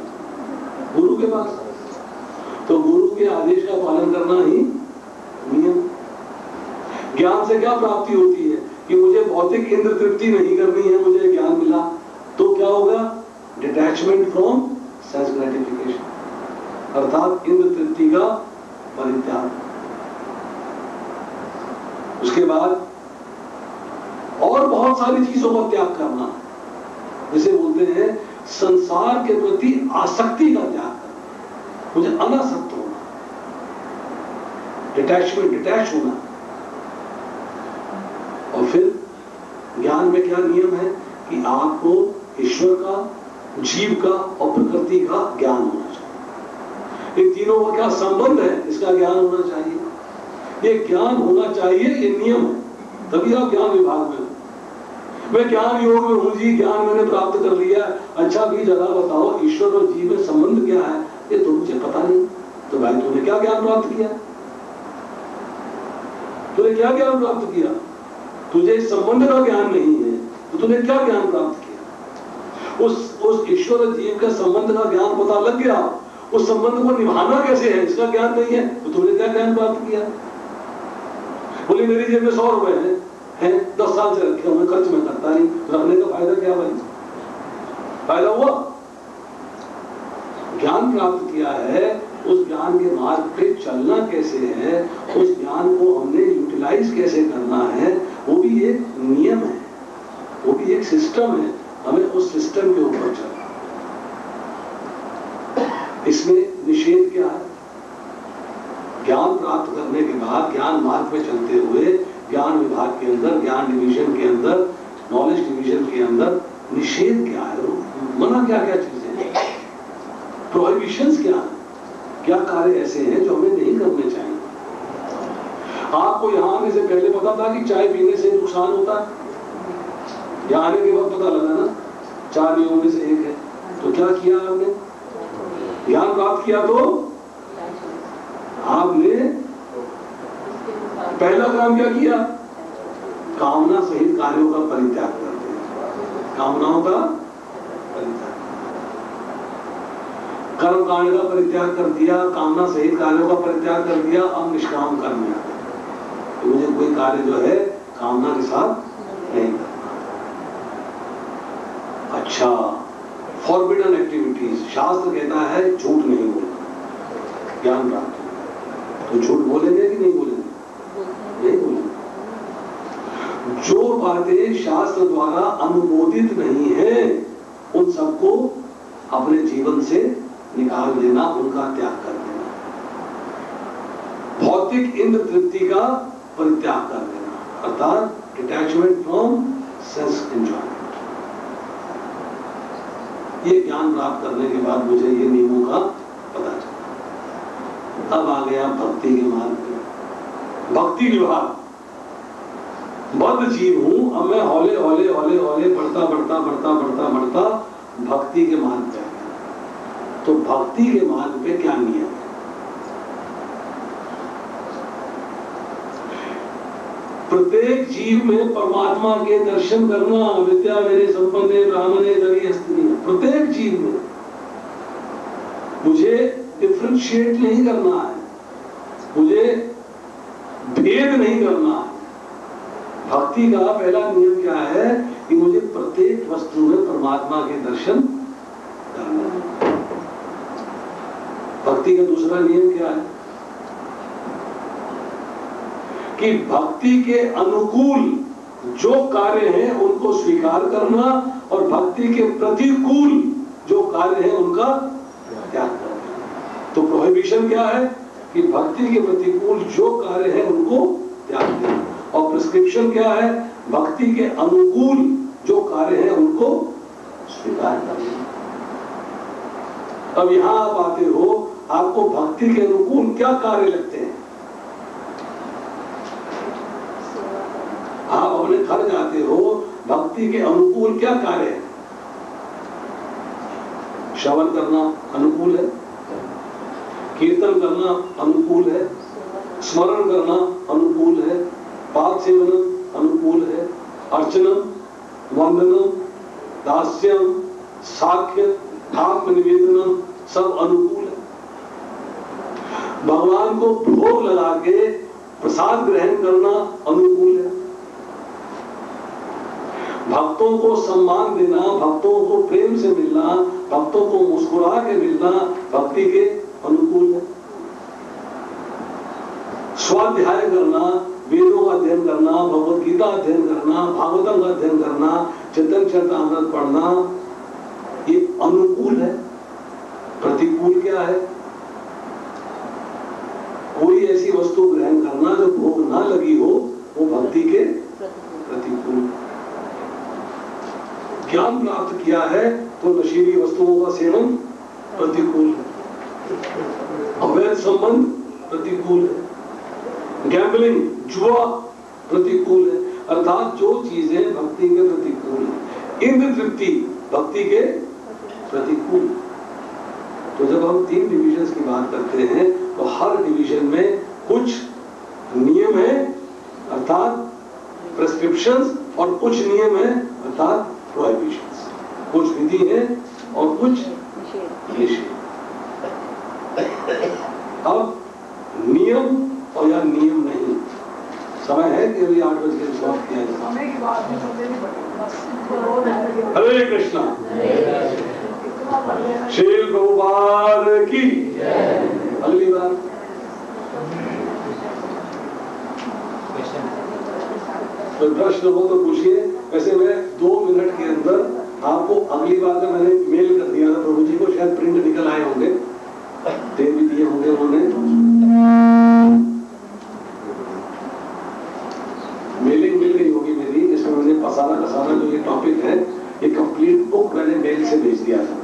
गुरु के पास। तो गुरु के आदेश का पालन करना ही नियम। ज्ञान से क्या प्राप्ति होती है कि मुझे भौतिक इंद्र तृप्ति नहीं करनी है, मुझे ज्ञान मिला तो क्या होगा? डिटैचमेंट फ्रॉम सेंस ग्रेटिफिकेशन, अर्थात इंद्र तृप्ति का परित्याग। उसके बाद और बहुत सारी चीजों का त्याग करना, जिसे बोलते हैं संसार के प्रति आसक्ति का त्याग करना, मुझे अनासक्त होना, डिटैचमेंट, डिटैच होना। और फिर ज्ञान में क्या नियम है कि आपको ईश्वर का, जीव का और प्रकृति का ज्ञान होना चाहिए। इन तीनों का क्या संबंध है, इसका ज्ञान होना चाहिए। ये ज्ञान होना चाहिए, ये नियम है, तभी आप ज्ञान विभाग में हो। मैं ज्ञान योग में हूं जी, ज्ञान मैंने प्राप्त कर लिया, अच्छा भी जरा बताओ ईश्वर और जीव में संबंध क्या है? ये तो मुझे पता नहीं। तो भाई तूने क्या ज्ञान प्राप्त किया? तूने क्या ज्ञान प्राप्त किया? तुझे इस संबंध का ज्ञान नहीं है, तो तूने क्या ज्ञान प्राप्त किया? उस ईश्वर और जीव के संबंध का ज्ञान पता लग गया, उस संबंध को निभाना कैसे है इसका ज्ञान नहीं है, तो तूने क्या ज्ञान प्राप्त किया? बोले मेरी जेब में 100 रुपए हैं, 10 साल से रखे हुए, खर्च में करता नहीं, रखने का फायदा क्या भाई? फायदा हुआ? ज्ञान प्राप्त किया है, उस ज्ञान के मार्ग पे चलना कैसे है, उस ज्ञान को हमने यूटिलाइज कैसे करना है, वो भी एक नियम है, वो भी एक सिस्टम है। हमें उस सिस्टम के ऊपर चलना। इसमें निषेध क्या है? ज्ञान प्राप्त करने के बाद ज्ञान मार्ग पे चलते हुए ज्ञान विभाग के अंदर, ज्ञान डिवीजन के अंदर, नॉलेज डिवीजन के अंदर निषेध क्या है? मना क्या क्या चीजें हैं? प्रोहिबिशंस क्या है? क्या कार्य ऐसे हैं जो हमें नहीं करने चाहिए? आपको यहाँ आने से पहले पता था कि चाय पीने से नुकसान होता है? यहाँ आने के बाद पता लगा ना 4 नियमों में से एक है। तो क्या किया आपने? ज्ञान प्राप्त किया तो आपने पहला काम क्या किया? कामना सहित कार्यों का परित्याग कर दिया। कामनाओं का परित्याग, कर्म कांड का परित्याग कर दिया, कामना सहित कार्यों का परित्याग कर दिया। अब निष्काम कर्म में तो मुझे कोई कार्य जो है कामना के साथ नहीं करना। अच्छा, फॉरबिडन एक्टिविटीज, शास्त्र कहता है झूठ नहीं बोलना ज्ञान प्राप्त हो, तो झूठ बोलेंगे कि नहीं बोलेंगे? नहीं बोलेंगे। जो बातें शास्त्र द्वारा अनुमोदित नहीं है, उन सबको अपने जीवन से निकाल देना, उनका त्याग कर देना। भौतिक इंद्र तृप्ति का परित्याग कर देना, अर्थात डिटैचमेंट फ्रॉम सेंस एंजॉयमेंट। ये ज्ञान प्राप्त करने के बाद मुझे ये नियमों का पता चला। अब आ गया भक्ति के मार्ग में। भक्ति विभाग, बद्ध जीव हूं, अब मैं हौले हौले हौले हौले बढ़ता बढ़ता बढ़ता बढ़ता बढ़ता भक्ति के मार्ग पे आ गया। तो भक्ति के मार्ग पे क्या नियम है? प्रत्येक जीव में परमात्मा के दर्शन करना, विद्या मेरे संपन्ने ब्राह्मणे दरी स्त्री, प्रत्येक जीव में मुझे डिफरेंशिएट नहीं करना है, मुझे भेद नहीं करना है। भक्ति का पहला नियम क्या है कि मुझे प्रत्येक वस्तु में परमात्मा के दर्शन करना है। भक्ति का दूसरा नियम क्या है कि भक्ति के अनुकूल जो कार्य हैं उनको स्वीकार करना और भक्ति के प्रतिकूल जो कार्य हैं उनका त्याग करना। तो प्रोहिबिशन क्या है कि भक्ति के प्रतिकूल जो कार्य हैं उनको त्याग देना, और प्रिस्क्रिप्शन क्या है, भक्ति के अनुकूल जो कार्य हैं उनको स्वीकार करना। अब यहां आप आते हो, आपको भक्ति के अनुकूल क्या कार्य लगते हैं? आप अपने घर जाते हो, भक्ति के अनुकूल क्या कार्य है? श्रवण करना अनुकूल है, कीर्तन करना अनुकूल है, स्मरण करना अनुकूल है, पाद सेवनम अनुकूल है, अर्चनम, वंदनम, दास्यम, साख्य, आत्म निवेदनम सब अनुकूल है। भगवान को भोग लगा के प्रसाद ग्रहण करना अनुकूल है। भक्तों को सम्मान देना, भक्तों को प्रेम से मिलना, भक्तों को मुस्कुरा के मिलना भक्ति के अनुकूल है। स्वाध्याय करना, वेदों का अध्ययन करना, भगवत गीता अध्ययन करना, भागवतम का अध्ययन करना, चैतन्य चरितामृत पढ़ना, ये अनुकूल है। प्रतिकूल क्या है? कोई ऐसी वस्तु ग्रहण करना जो भोग ना लगी हो, वो भक्ति के प्रतिकूल। ज्ञान प्राप्त किया है तो नशीली वस्तुओं का सेवन प्रतिकूल है, अवैध संबंध प्रतिकूल है, गैम्बलिंग, जुआ प्रतिकूल है। अर्थात जो चीजें भक्ति के प्रतिकूल है, इंद्र तृप्ति भक्ति के प्रतिकूल। तो जब हम 3 डिविजन्स की बात करते हैं तो हर डिवीजन में कुछ नियम है अर्थात प्रेस्क्रिप्शंस, और कुछ नियम है अर्थात प्रोहिबिशंस। कुछ विधि है और कुछ निषेध। अब नियम और या नियम नहीं, समय है कि अभी 8 बजे समाप्त किया जाए। हरे कृष्णा, श्री प्रभुपाद की। अगली बार तो प्रश्न हो तो पूछिए। वैसे मैं 2 मिनट के अंदर आपको अगली बार का मैंने मेल कर दिया था प्रभु जी को, शायद प्रिंट निकल आए होंगे, दे भी दिए होंगे उन्होंने। मेलिंग मिल गई होगी मेरी, इसमें मैंने पसारा कसारा जो ये टॉपिक है, ये कंप्लीट बुक मैंने मेल से भेज दिया था।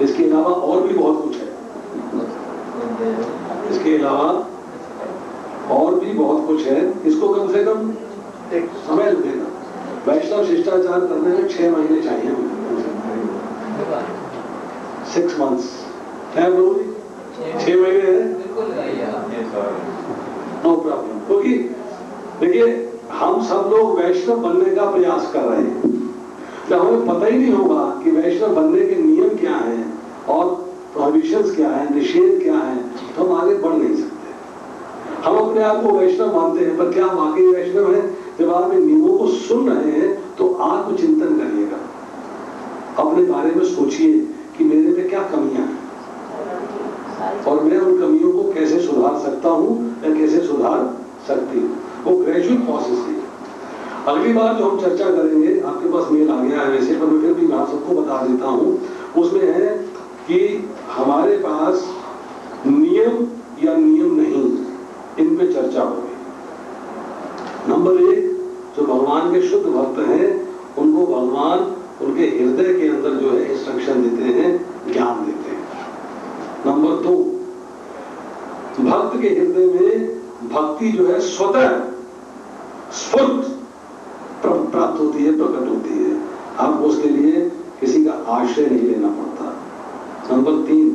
इसके अलावा और भी बहुत कुछ है, इसके अलावा और भी बहुत कुछ है। इसको कम से कम एक समय लगेगा। वैष्णव शिष्टाचार करने में 6 महीने चाहिए, 6 months है प्रभु जी, 6 महीने है, नो प्रॉब्लम। क्योंकि देखिए हम सब लोग वैष्णव बनने का प्रयास कर रहे हैं, तो हमें पता ही नहीं होगा कि वैष्णव बनने के नियम क्या हैं और प्रोहिबिशंस क्या है, निषेध क्या है, तो हम आगे बढ़ नहीं सकते। हम अपने आप को वैष्णव मानते हैं, पर क्या वाकई वैष्णव है? जब आप इन नियमों को सुन रहे हैं तो आत्मचिंतन करिएगा, अपने बारे में सोचिए कि मेरे में क्या कमियां हैं और मैं उन कमियों को कैसे सुधार सकता हूं या कैसे सुधार सकती हूँ। वो ग्रेजुअल प्रोसेस है। अगली बार जो हम चर्चा करेंगे, आपके पास मेल आ गया है वैसे, पर मैं फिर भी मैं सबको बता देता हूँ। उसमें है कि हमारे पास नियम या नियम नहीं, इन पे के हृदय में भक्ति जो है स्वतः स्फुर्त प्राप्त होती है, प्रकट होती है। आपको उसके लिए किसी का आश्रय नहीं लेना पड़ता। नंबर 3,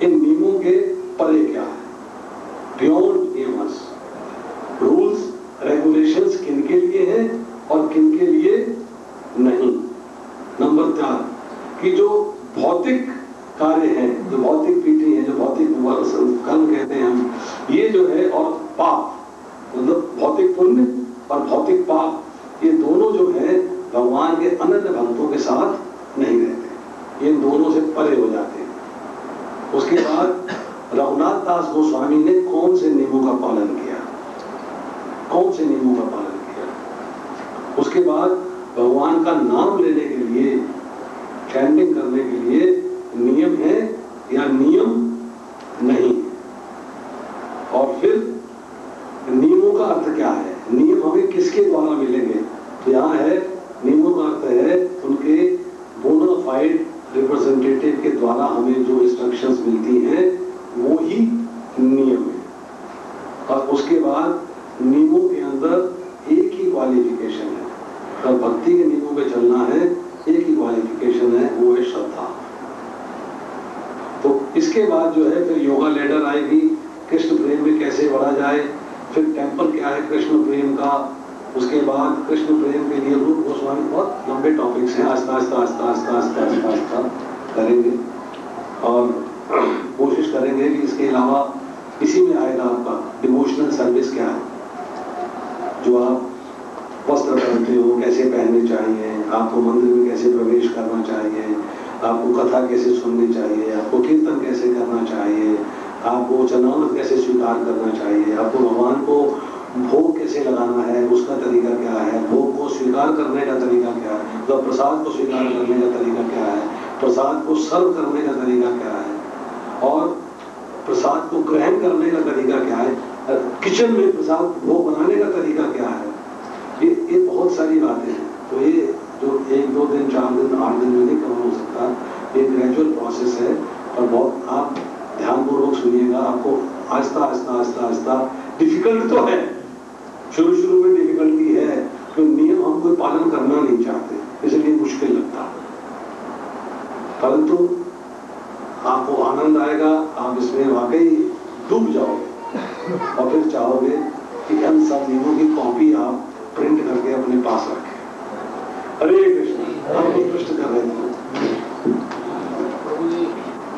इन नियमों के परे क्या है? बियॉन्ड नियमस, रूल्स रेगुलेशंस किनके लिए हैं और किनके लिए नहीं। नंबर 4, कि जो भौतिक कार्य हैं, जो भौतिक पीढ़ी है, जो भौतिक कर्म कहते हैं हम, ये जो है, और पाप मतलब भौतिक पुण्य और भौतिक पाप, ये दोनों जो है भगवान के अनन्य भक्तों के साथ नहीं रहते, ये इन दोनों से परे हो जाते हैं। उसके बाद रघुनाथ दास गोस्वामी ने कौन से नियमों का पालन किया, कौन से नियमों का पालन किया? उसके बाद भगवान का नाम लेने के लिए, चैंटिंग करने के लिए नियम है या नियम नहीं? और फिर नियमों का अर्थ क्या है? नियम हमें किसके द्वारा मिलेंगे? तो यहाँ है, नियमों का अर्थ है उनके बोनाफाइड रिप्रेजेंटेटिव के द्वारा हमें जो इंस्ट्रक्शंस मिलती हैं वो ही नियम है। और उसके बाद नियमों के अंदर एक ही क्वालिफिकेशन है, और भक्ति के नियमों पे चलना है, एक ही क्वालिफिकेशन है, वो है श्रद्धा। तो इसके बाद जो है फिर योगा लेडर आएगी, कृष्ण प्रेम में कैसे बढ़ा जाए, फिर टेम्पल क्या है कृष्ण प्रेम का, उसके बाद कृष्ण प्रेम के लिए रूप गोस्वामी, बहुत लंबे टॉपिक्स हैं, आस्ता आस्ता आस्ता आस्ता आस्ता आस्ता आस्ता करेंगे और कोशिश करेंगे कि इसके अलावा इसी में आएगा आपका डिवोशनल सर्विस क्या है, जो आप वस्त्र पहनते हो कैसे पहनने चाहिए, आपको मंदिर में कैसे प्रवेश करना चाहिए, आपको कथा कैसे सुननी चाहिए, आपको कीर्तन कैसे करना चाहिए, आपको चरणामृत कैसे स्वीकार करना चाहिए, आपको भगवान को भोग कैसे लगाना है, उसका तरीका क्या है, भोग को स्वीकार करने का तरीका क्या है, मतलब प्रसाद को स्वीकार करने का तरीका क्या है, प्रसाद को सर्व करने का तरीका क्या है, और प्रसाद को ग्रहण करने का तरीका क्या है, किचन में प्रसाद भोग बनाने का तरीका क्या है। ये बहुत सारी बातें हैं। तो ये जो 1, 2 दिन, 4 दिन, 8 दिन में नहीं कवर हो सकता, ये ग्रेजुअल प्रोसेस है। और बहुत आप ध्यानपूर्वक सुनिएगा, आपको आहिस्ता आहिस्ता आहिस्ता आहिस्ता, डिफिकल्ट तो है, शुरू में डिफिकल्टी है, तो नियम हम कोई पालन करना नहीं चाहते, इसलिए मुश्किल लगता है, परंतु आपको आनंद आएगा, आप इसमें वाकई डूब जाओगे और फिर चाहोगे कि इन सब नियमों की कॉपी आप प्रिंट करके अपने पास रखें। हरे कृष्ण। हम कुछ प्रश्न कर रहे थे। प्रभु जी,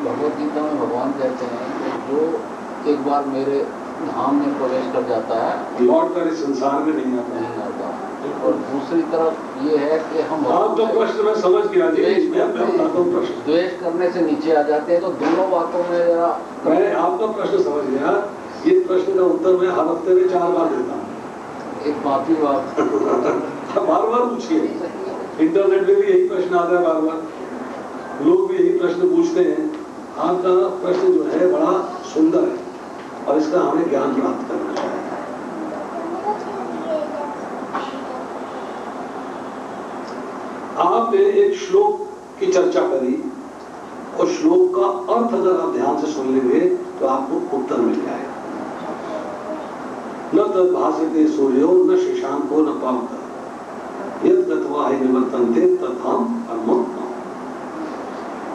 भगवत गीता में भगवान कहते हैं कि जो एक बार मेरे धाम में प्रवेश कर जाता है, लौट कर इस संसार में नहीं आता। और दूसरी तरफ ये है कि हम आपका प्रश्न मैं समझ गया जी, इसमें मैं बताता हूँ प्रश्न। द्वेष करने से नीचे आ जाते हैं, तो दोनों बातों में जरा मैं आपका प्रश्न समझ गया। ये प्रश्न का उत्तर मैं हर हफ्ते में 4 बार देता हूँ। एक बात ही बात बार बार पूछिए, इंटरनेट में भी यही प्रश्न आता है, बार बार लोग भी यही प्रश्न पूछते हैं। आपका प्रश्न जो है बड़ा सुंदर है और इसका हमें ज्ञान प्राप्त करना चाहिए। आपने एक श्लोक की चर्चा करी और श्लोक का अर्थ अगर आप ध्यान से सुन लेंगे तो आपको उत्तर मिल जाएगा। न तद भासते सूर्यो न शशांको न पावक यद गत्वा हि निवर्तन्ते तद्धाम परमं धाम।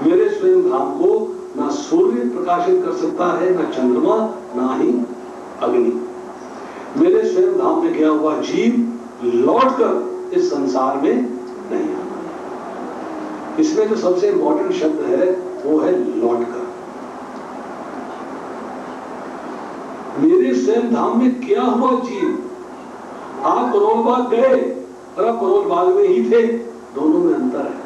मेरे स्वयं धाम को ना सूर्य प्रकाशित कर सकता है, न चंद्रमा, ना ही अग्नि। मेरे स्वयं धाम में गया हुआ जीव लौटकर इस संसार में नहीं आना। इसमें जो सबसे इंपॉर्टेंट शब्द है वो है लौटकर। मेरे स्वयं धाम में क्या हुआ जीव, आप करोल बाग गए और आप करोल बाग में ही थे, दोनों में अंतर है,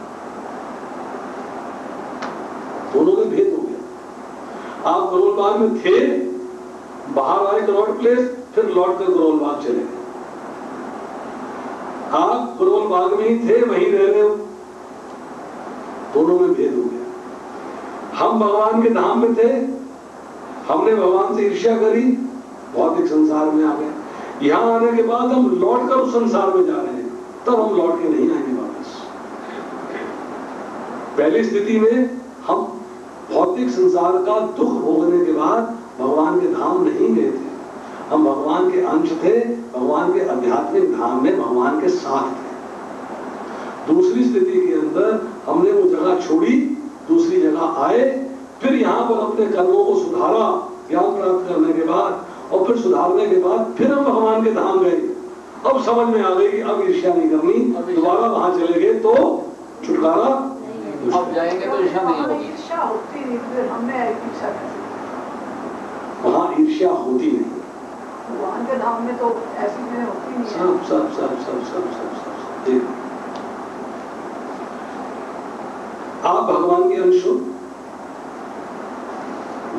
दोनों में भेद हो गया। आप करोल बाग में थे, बाहर आए करोल प्लेस, फिर लौटकर करोल बाग चले गए। आप करोल बाग में ही थे, वहीं रह रहे हो, दोनों में भेद हो गया। हम भगवान के धाम में थे, हमने भगवान से ईर्ष्या करी, भौतिक संसार में आ गए। यहां आने के बाद हम लौटकर उस संसार में जा रहे हैं, तब हम लौट के नहीं आएंगे वापस। पहली स्थिति में हम भौतिक संसार का दुख भोगने के बाद भगवान के धाम नहीं गए थे, हम भगवान के अंश थे, भगवान के आध्यात्मिक धाम में भगवान के साथ थे। दूसरी स्थिति के अंदर हमने वो जगह छोड़ी, दूसरी जगह आए, फिर यहाँ पर अपने कर्मों को सुधारा ज्ञान प्राप्त करने के बाद, और फिर सुधारने के बाद फिर हम भगवान के धाम गए। अब समझ में आ गई कि अब ईर्ष्या नहीं करनी, दोबारा वहां चले गए तो छुटकारा। अब जाएंगे तो ईर्ष्या नहीं होगी। ईर्ष्या होती नहीं, फिर हमने ईर्ष्या कैसे? वहां ईर्ष्या होती नहीं, भगवान के धाम में तो ऐसी चीजें होती नहीं है। सब सब सब सब सब सब सब एक आप भगवान के अंश हो,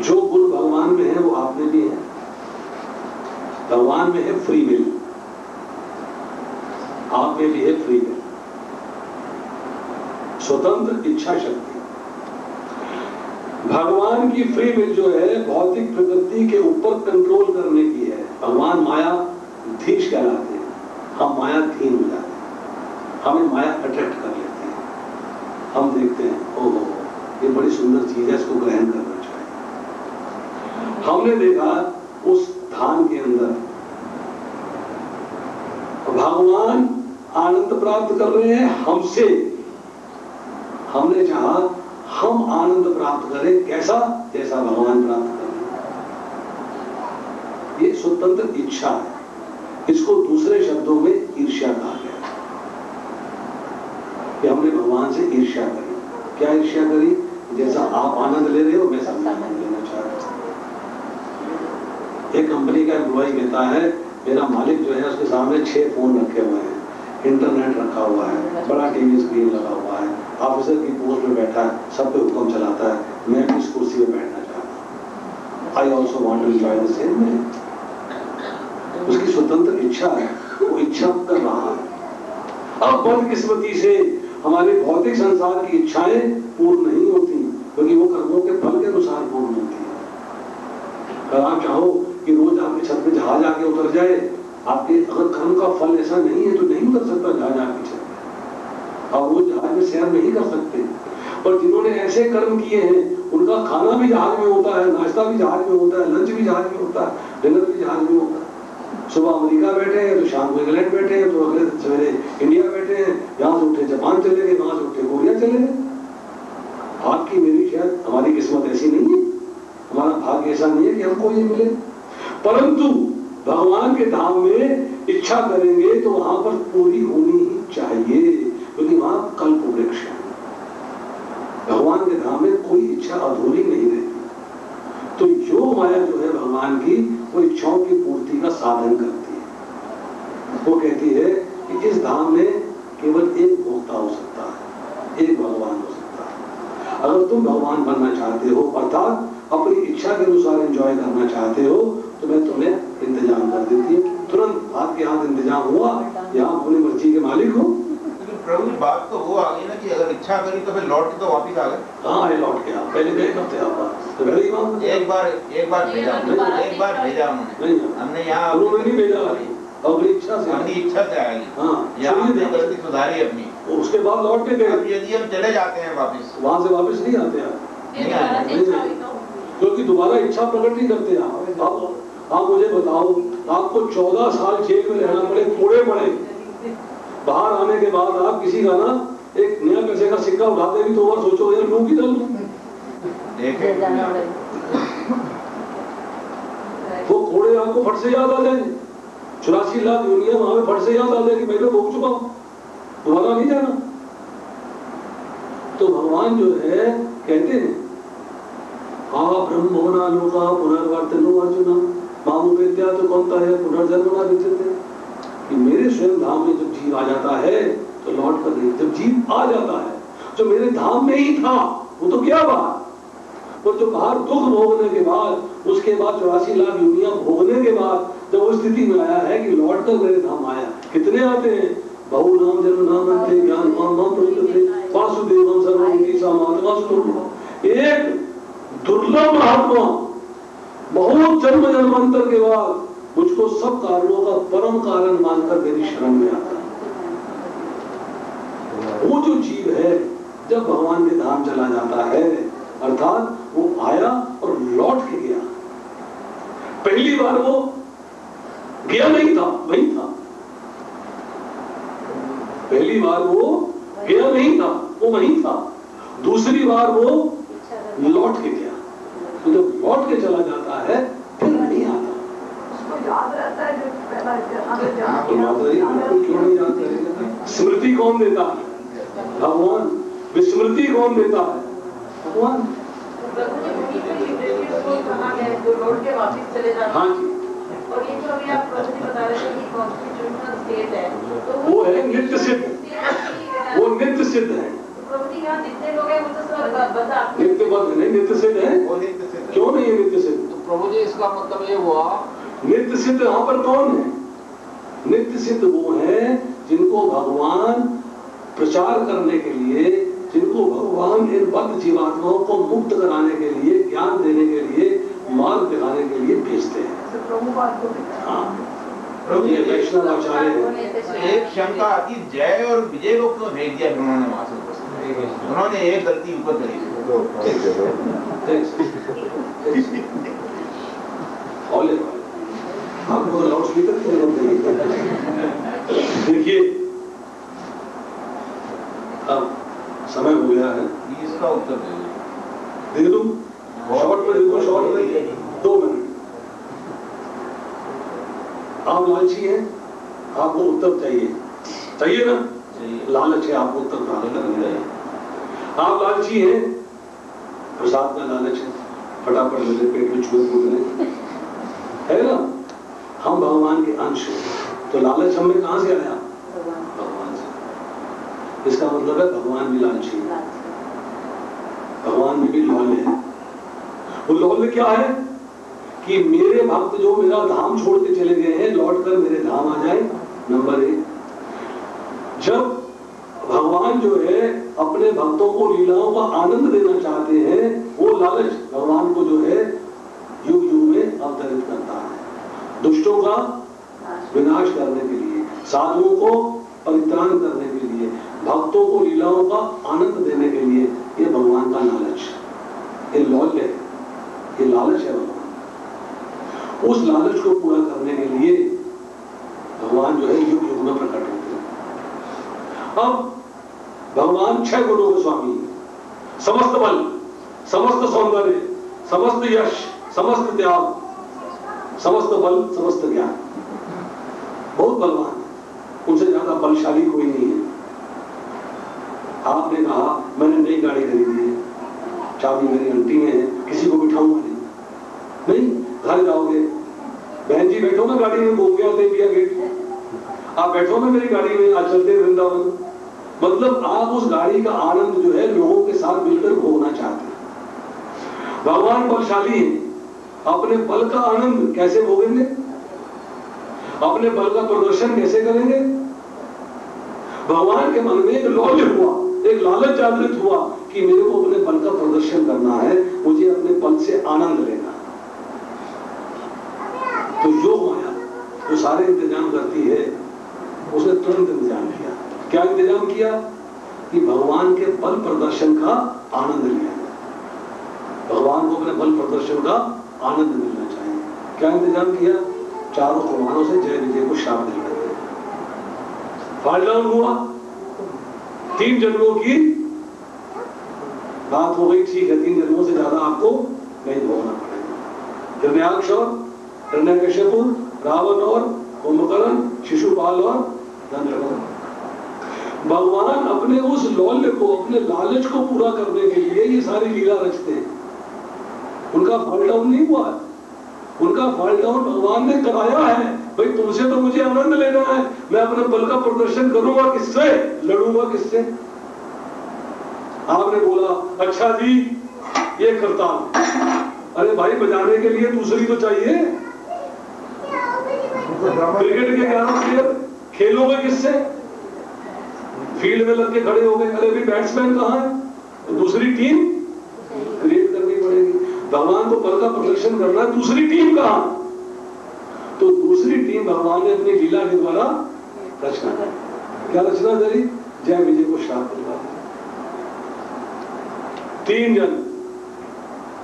जो गुण भगवान में है वो आप में भी है। भगवान में है फ्री विल, आप में भी है फ्री विल, स्वतंत्र इच्छा शक्ति। भगवान की फ्री विल जो है भौतिक प्रकृति के ऊपर कंट्रोल करने की है। भगवान माया धीश कहलाते हैं, हम माया धीन हो जाते हैं, हमें माया अट्रैक्ट कर लेती है। हम देखते हैं ओहो ये बड़ी सुंदर चीज है, इसको ग्रहण करना चाहिए। हमने देखा उस धाम के अंदर भगवान आनंद प्राप्त कर रहे हैं हमसे, हमने चाहा हम आनंद प्राप्त करें, कैसा? जैसा भगवान प्राप्त कर रहे हैं। ये स्वतंत्र इच्छा है। इसको दूसरे शब्दों में ईर्ष्या कहा गया है कि हमने भगवान से ईर्ष्या करी। क्या ईर्ष्या करी? जैसा आप आनंद ले रहे हो मैं सब आनंद लेना चाह रहा हूं। एक कंपनी का एम्प्लॉय कहता है मेरा मालिक जो है उसके सामने 6 फोन रखे हुए हैं, इंटरनेट रखा हुआ है, बड़ा टीवी स्क्रीन लगा हुआ है, ऑफिसर की पोस्ट में बैठा है, सब पे हुक्म चलाता है, मैं भी इस कुर्सी पे बैठना चाहता हूँ। I also want to enjoy the same. उसकी स्वतंत्र इच्छा है, वो इच्छा कर रहा है। अब बदकिस्मती से हमारे भौतिक संसार की इच्छाएं पूर्ण नहीं होती, क्योंकि वो कर्मों के फल के अनुसार पूर्ण होती है। अगर आप चाहो कि रोज आपके छत पे जहाज आके उतर जाए, आपके अगर कर्म का फल ऐसा नहीं है तो नहीं उतर सकता जहाज आपकी छत पे, और वो जहाज में सैर नहीं कर सकते। पर जिन्होंने ऐसे कर्म किए हैं उनका खाना भी जहाज में होता है, नाश्ता भी जहाज में होता है, लंच भी जहाज में होता है, डिनर भी जहाज में होता है। सुबह अमेरिका बैठे हैं तो शाम को इंग्लैंड बैठे हैं, तो अगले सवेरे इंडिया बैठे हैं, यहाँ से उठे जापान चले गए, वहां से उठे कोरिया चले गए। आपकी मेरी शायद हमारी किस्मत ऐसी नहीं है, हमारा भाग्य ऐसा नहीं है कि हमको ये मिले। परंतु भगवान के धाम में इच्छा करेंगे तो वहां पर पूरी होनी ही चाहिए, क्योंकि वहां कल्प वृक्ष है। भगवान के धाम में कोई इच्छा अधूरी नहीं रहती। तो योग माया जो है भगवान की, वो इच्छाओं की पूर्ति का साधन करती है। वो कहती है कि इस धाम में केवल एक भोक्ता हो सकता है, एक भगवान हो सकता है। अगर तुम भगवान बनना चाहते हो, अर्थात अपनी इच्छा के अनुसार एंजॉय करना चाहते हो, तो मैं तुम्हें इंतजाम कर देती हूँ। तुरंत आपके हाथ इंतजाम हुआ, यहाँ अपनी मर्जी के मालिक हो। प्रभु जी बात तो वो आ गई ना कि अगर इच्छा करी तो फिर लौट के तो वापिस आ गए। हाँ आए लौट के, आप पहले गए कब थे आप? तो घर ही वहाँ एक बार भेजा उन्होंने, हमने यहाँ उन्होंने नहीं भेजा, अपनी इच्छा से, अपनी इच्छा से आएगी। हाँ यहाँ हमने गलती सुधारी अपनी, उसके बाद लौट के अब गए। यदि हम चले जाते हैं वापिस, वहां से वापस नहीं आते आप, नहीं आए, क्योंकि दोबारा इच्छा प्रकट नहीं करते आप। आप मुझे बताओ, आपको 14 साल जेल में रहना पड़े, कोड़े पड़े, बाहर आने के बाद आप किसी का ना एक नया पैसे का सिक्का उठाते भी तो बार सोचो यार लूं कि ना लूं। वो कोड़े आपको फट से याद आ जाए, 84 लाख दुनिया वहां में फट से याद आ जाए कि मैं तो भोग चुका हूं, दोबारा नहीं जाना। तो भगवान जो है कहते हैं ब्रह्मोना लोका पुनर्वर्तनो अर्जुना मामू विद्या तो कौनता है पुनर्जन्म ना विचरते, कि मेरे स्वयं धाम में जब जीव आ जाता है तो लौट कर नहीं। जब जीव आ जाता है जो मेरे धाम में ही था वो तो क्या बात, और जो बाहर दुख भोगने के बाद, उसके बाद 84 लाख दुनिया भोगने के बाद जब वो स्थिति में आया है कि लौट कर मेरे धाम आया, कितने आते हैं? बहु नाम जन्म नाम थे ज्ञान माम थे वासुदेवम सर्वभूति समात्मा। एक दुर्लभ महात्मा बहुत जन्म जन्मांतर के बाद मुझको सब कारणों का परम कारण मानकर मेरी शरण में आता है। वो जो जीव है जब भगवान के धाम चला जाता है, अर्थात वो आया और लौट के गया, बार वो गया नहीं था, वहीं था। पहली बार वो गया नहीं था, वो वहीं था। दूसरी बार वो लौट के गया। तो जब लौट के चला जाता है फिर नहीं आता। उसको याद रहता है जो पहला क्यों नहीं याद रहेगा? स्मृति कौन देता है? भगवान। विस्मृति कौन देता है? भगवान। जो लौट के वापिस चले जाते हैं। हाँ जी। और ये जो अभी आप प्रभु जी बता रहे थे कि कॉन्स्टिट्यूशनल स्टेट है, तो वो है नित्य सिद्ध, वो नित्य सिद्ध है। प्रभु जी यहाँ जितने लोग हैं वो तो सब बता नित्य बद्ध नहीं, नित्य सिद्ध है। वो नित्य सिद्ध है। क्यों नहीं है नित्य सिद्ध? तो प्रभु जी इसका मतलब ये हुआ, नित्य सिद्ध यहाँ पर कौन है? नित्य सिद्ध वो है जिनको भगवान प्रचार करने के लिए, जिनको भगवान इन बद्ध जीवात्माओं को मुक्त कराने के लिए, ज्ञान देने के लिए, मार्ग दिखाने के लिए भेजते हैं। प्रभु बात को हाँ, प्रभु ये वैष्णव आचार्य हैं। एक शंका आती, जय और विजय को क्यों भेज दिया उन्होंने वहां से? उन्होंने एक गलती ऊपर करी। आपको लाउड स्पीकर की जरूरत नहीं। देखिए अब समय हो गया है, इसका उत्तर दे दे दूं? शॉर्ट में देखो, शॉर्ट में 2 मिनट। आप लालची हैं, आपको उत्तर चाहिए ना? लालच है, आपको उत्तर प्राप्त करना है। आप लालची हैं, प्रसाद का लालच है, फटाफट मेरे पेट में चूहे कूद रहे है ना? हम भगवान के अंश हैं, तो लालच हमें कहां से आया? भगवान से। इसका मतलब है भगवान भी लालची है, भगवान में भी लौल्य है। वो लौल्य क्या है कि मेरे भक्त जो मेरा धाम छोड़ के चले गए हैं, लौट कर मेरे धाम आ जाए। नंबर 1, जब भगवान जो है अपने भक्तों को लीलाओं का आनंद देना चाहते हैं, वो लालच भगवान को जो है युग युग में अवतरित करता है, दुष्टों का विनाश करने के लिए, साधुओं को परित्राण करने के लिए, भक्तों को लीलाओं का आनंद देने के लिए। ये भगवान का लालच, ये लौल्य है, ये लालच है भगवान। उस लालच को पूरा करने के लिए भगवान जो है युग युग में प्रकट होते हैं। अब भगवान 6 गुणों के स्वामी हैं, समस्त बल, समस्त सौंदर्य, समस्त यश, समस्त त्याग, समस्त बल, समस्त ज्ञान। बहुत बलवान है, उनसे ज्यादा बलशाली कोई नहीं है। आपने कहा मैंने नई गाड़ी खरीदी है, चाबी मेरी आंटी में है, किसी को बिठाऊंगा नहीं, घर जाओगे, बहन जी बैठो ना गाड़ी में, घूम गया देविया गेट, आप बैठो ना मेरी गाड़ी में, आज चलते वृंदावन। मतलब आप उस गाड़ी का आनंद जो है लोगों के साथ मिलकर भोगना चाहते हैं। भगवान बलशाली है, अपने बल का आनंद कैसे भोगेंगे? अपने बल का प्रदर्शन कैसे करेंगे? भगवान के मन में एक लौल्य हुआ, एक लालच जागृत हुआ कि मेरे को अपने बल का प्रदर्शन करना है, मुझे अपने बल से आनंद लेना। तो योग माया जो सारे इंतजाम करती है, उसने तुरंत इंतजाम किया। क्या इंतजाम किया? कि भगवान के बल प्रदर्शन का आनंद लिया। भगवान को अपने बल प्रदर्शन का आनंद मिलना चाहिए। क्या इंतजाम किया? चारों भगवानों से जय विजय को शाप दिलवा दिया। फॉल डाउन हुआ, 3 जन्मों की बात हो गई, ठीक है, 3 जन्मों से ज्यादा आपको नहीं भोगना पड़ेगा। हिरण्याक्ष और हिरण्यकश्यपु, रावण और कुंभकर्ण, शिशुपाल और दंडवत। भगवान अपने उस लौल्य को, अपने लालच को पूरा करने के लिए ये सारी लीला रचते हैं। उनका फॉल डाउन नहीं हुआ है, उनका फॉल डाउन भगवान ने कराया है। भाई तुमसे तो मुझे आनंद लेना है, मैं अपने बल का प्रदर्शन करूंगा किससे? लड़ूंगा किससे? आपने बोला अच्छा जी ये करता, अरे भाई बजाने के लिए दूसरी तो चाहिए। क्रिकेट के 11 प्लेयर खेलोगे किससे? फील्ड में लग के खड़े हो गए, अरे भी बैट्समैन कहाँ है? तो दूसरी टीम क्रिएट करनी पड़ेगी। भगवान को बल का प्रदर्शन करना है, दूसरी टीम कहाँ? तो दूसरी टीम भगवान ने अपनी लीला के द्वारा रचना है। क्या रचना करी? जय विजय को श्राप दिलवा दिया। 3 जन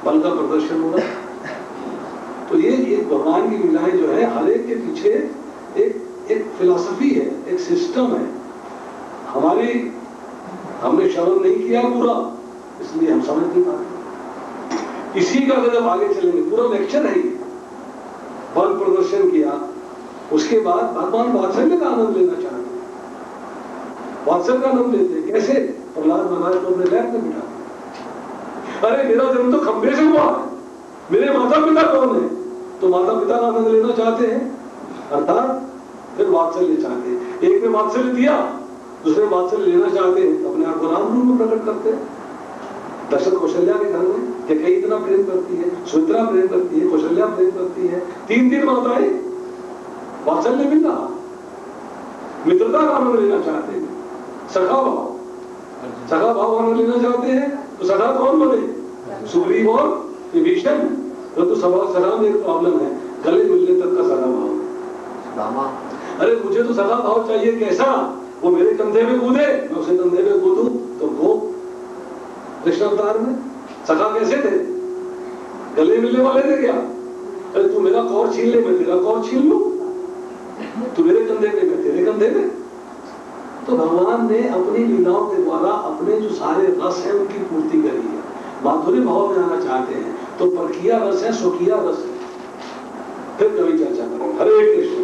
बल का प्रदर्शन होगा। तो तो ये भगवान की लीलाएं जो है हर एक के पीछे एक फिलॉसफी है, एक सिस्टम है। हमने श्रवण नहीं किया पूरा, इसलिए हम समझ नहीं पाते। इसी का अगर हम आगे चलेंगे, पूरा लेक्चर है ये, बल प्रदर्शन किया, उसके बाद भगवान वात्सल्य का आनंद लेना चाहते हैं। वात्सल्य का आनंद लेते हैं कैसे? प्रहलाद महाराज को अपने लैब में बिठा, अरे मेरा जन्म तो खंबे से हुआ है, मेरे माता पिता कौन है? तो माता पिता का आनंद लेना चाहते हैं, अर्थात फिर वात्सल्य चाहते हैं। एक ने वात्सल्य दिया, दूसरे वात्सल्य लेना चाहते हैं, तो अपने आप को राम रूप में प्रकट करते हैं। दशरथ कौशल्या के घर में कई इतना प्रेम करती है, सुमित्रा प्रेम करती है, कौशल्या प्रेम करती है, तीन माताएं, वात्सल्य मिल रहा, मित्रता का आनंद लेना चाहते हैं, सखा भाव आनंद लेना चाहते हैं। तो सखा कौन बने? सुग्रीव और विभीषण। तो सखा में एक प्रॉब्लम है, गले मिलने तक का सखा भाव। अरे मुझे तो सखा भाव चाहिए, कैसा? वो मेरे कंधे में कूदे, मैं उसे कंधे में कूदूं। तो वो कृष्ण अवतार में सखा कैसे थे? गले मिलने वाले थे क्या? अरे तू मेरा कौर छीन ले, मैं तेरा कौर छीन लूं, तू मेरे कंधे में, मैं तेरे कंधे में। तो भगवान ने अपनी लीलाओं के द्वारा अपने जो सारे रस हैं उनकी पूर्ति करी है। माधुर्य भाव में आना चाहते हैं तो परकिया रस है, स्वकीय रस है। फिर कभी चर्चा करेंगे। हरे कृष्ण।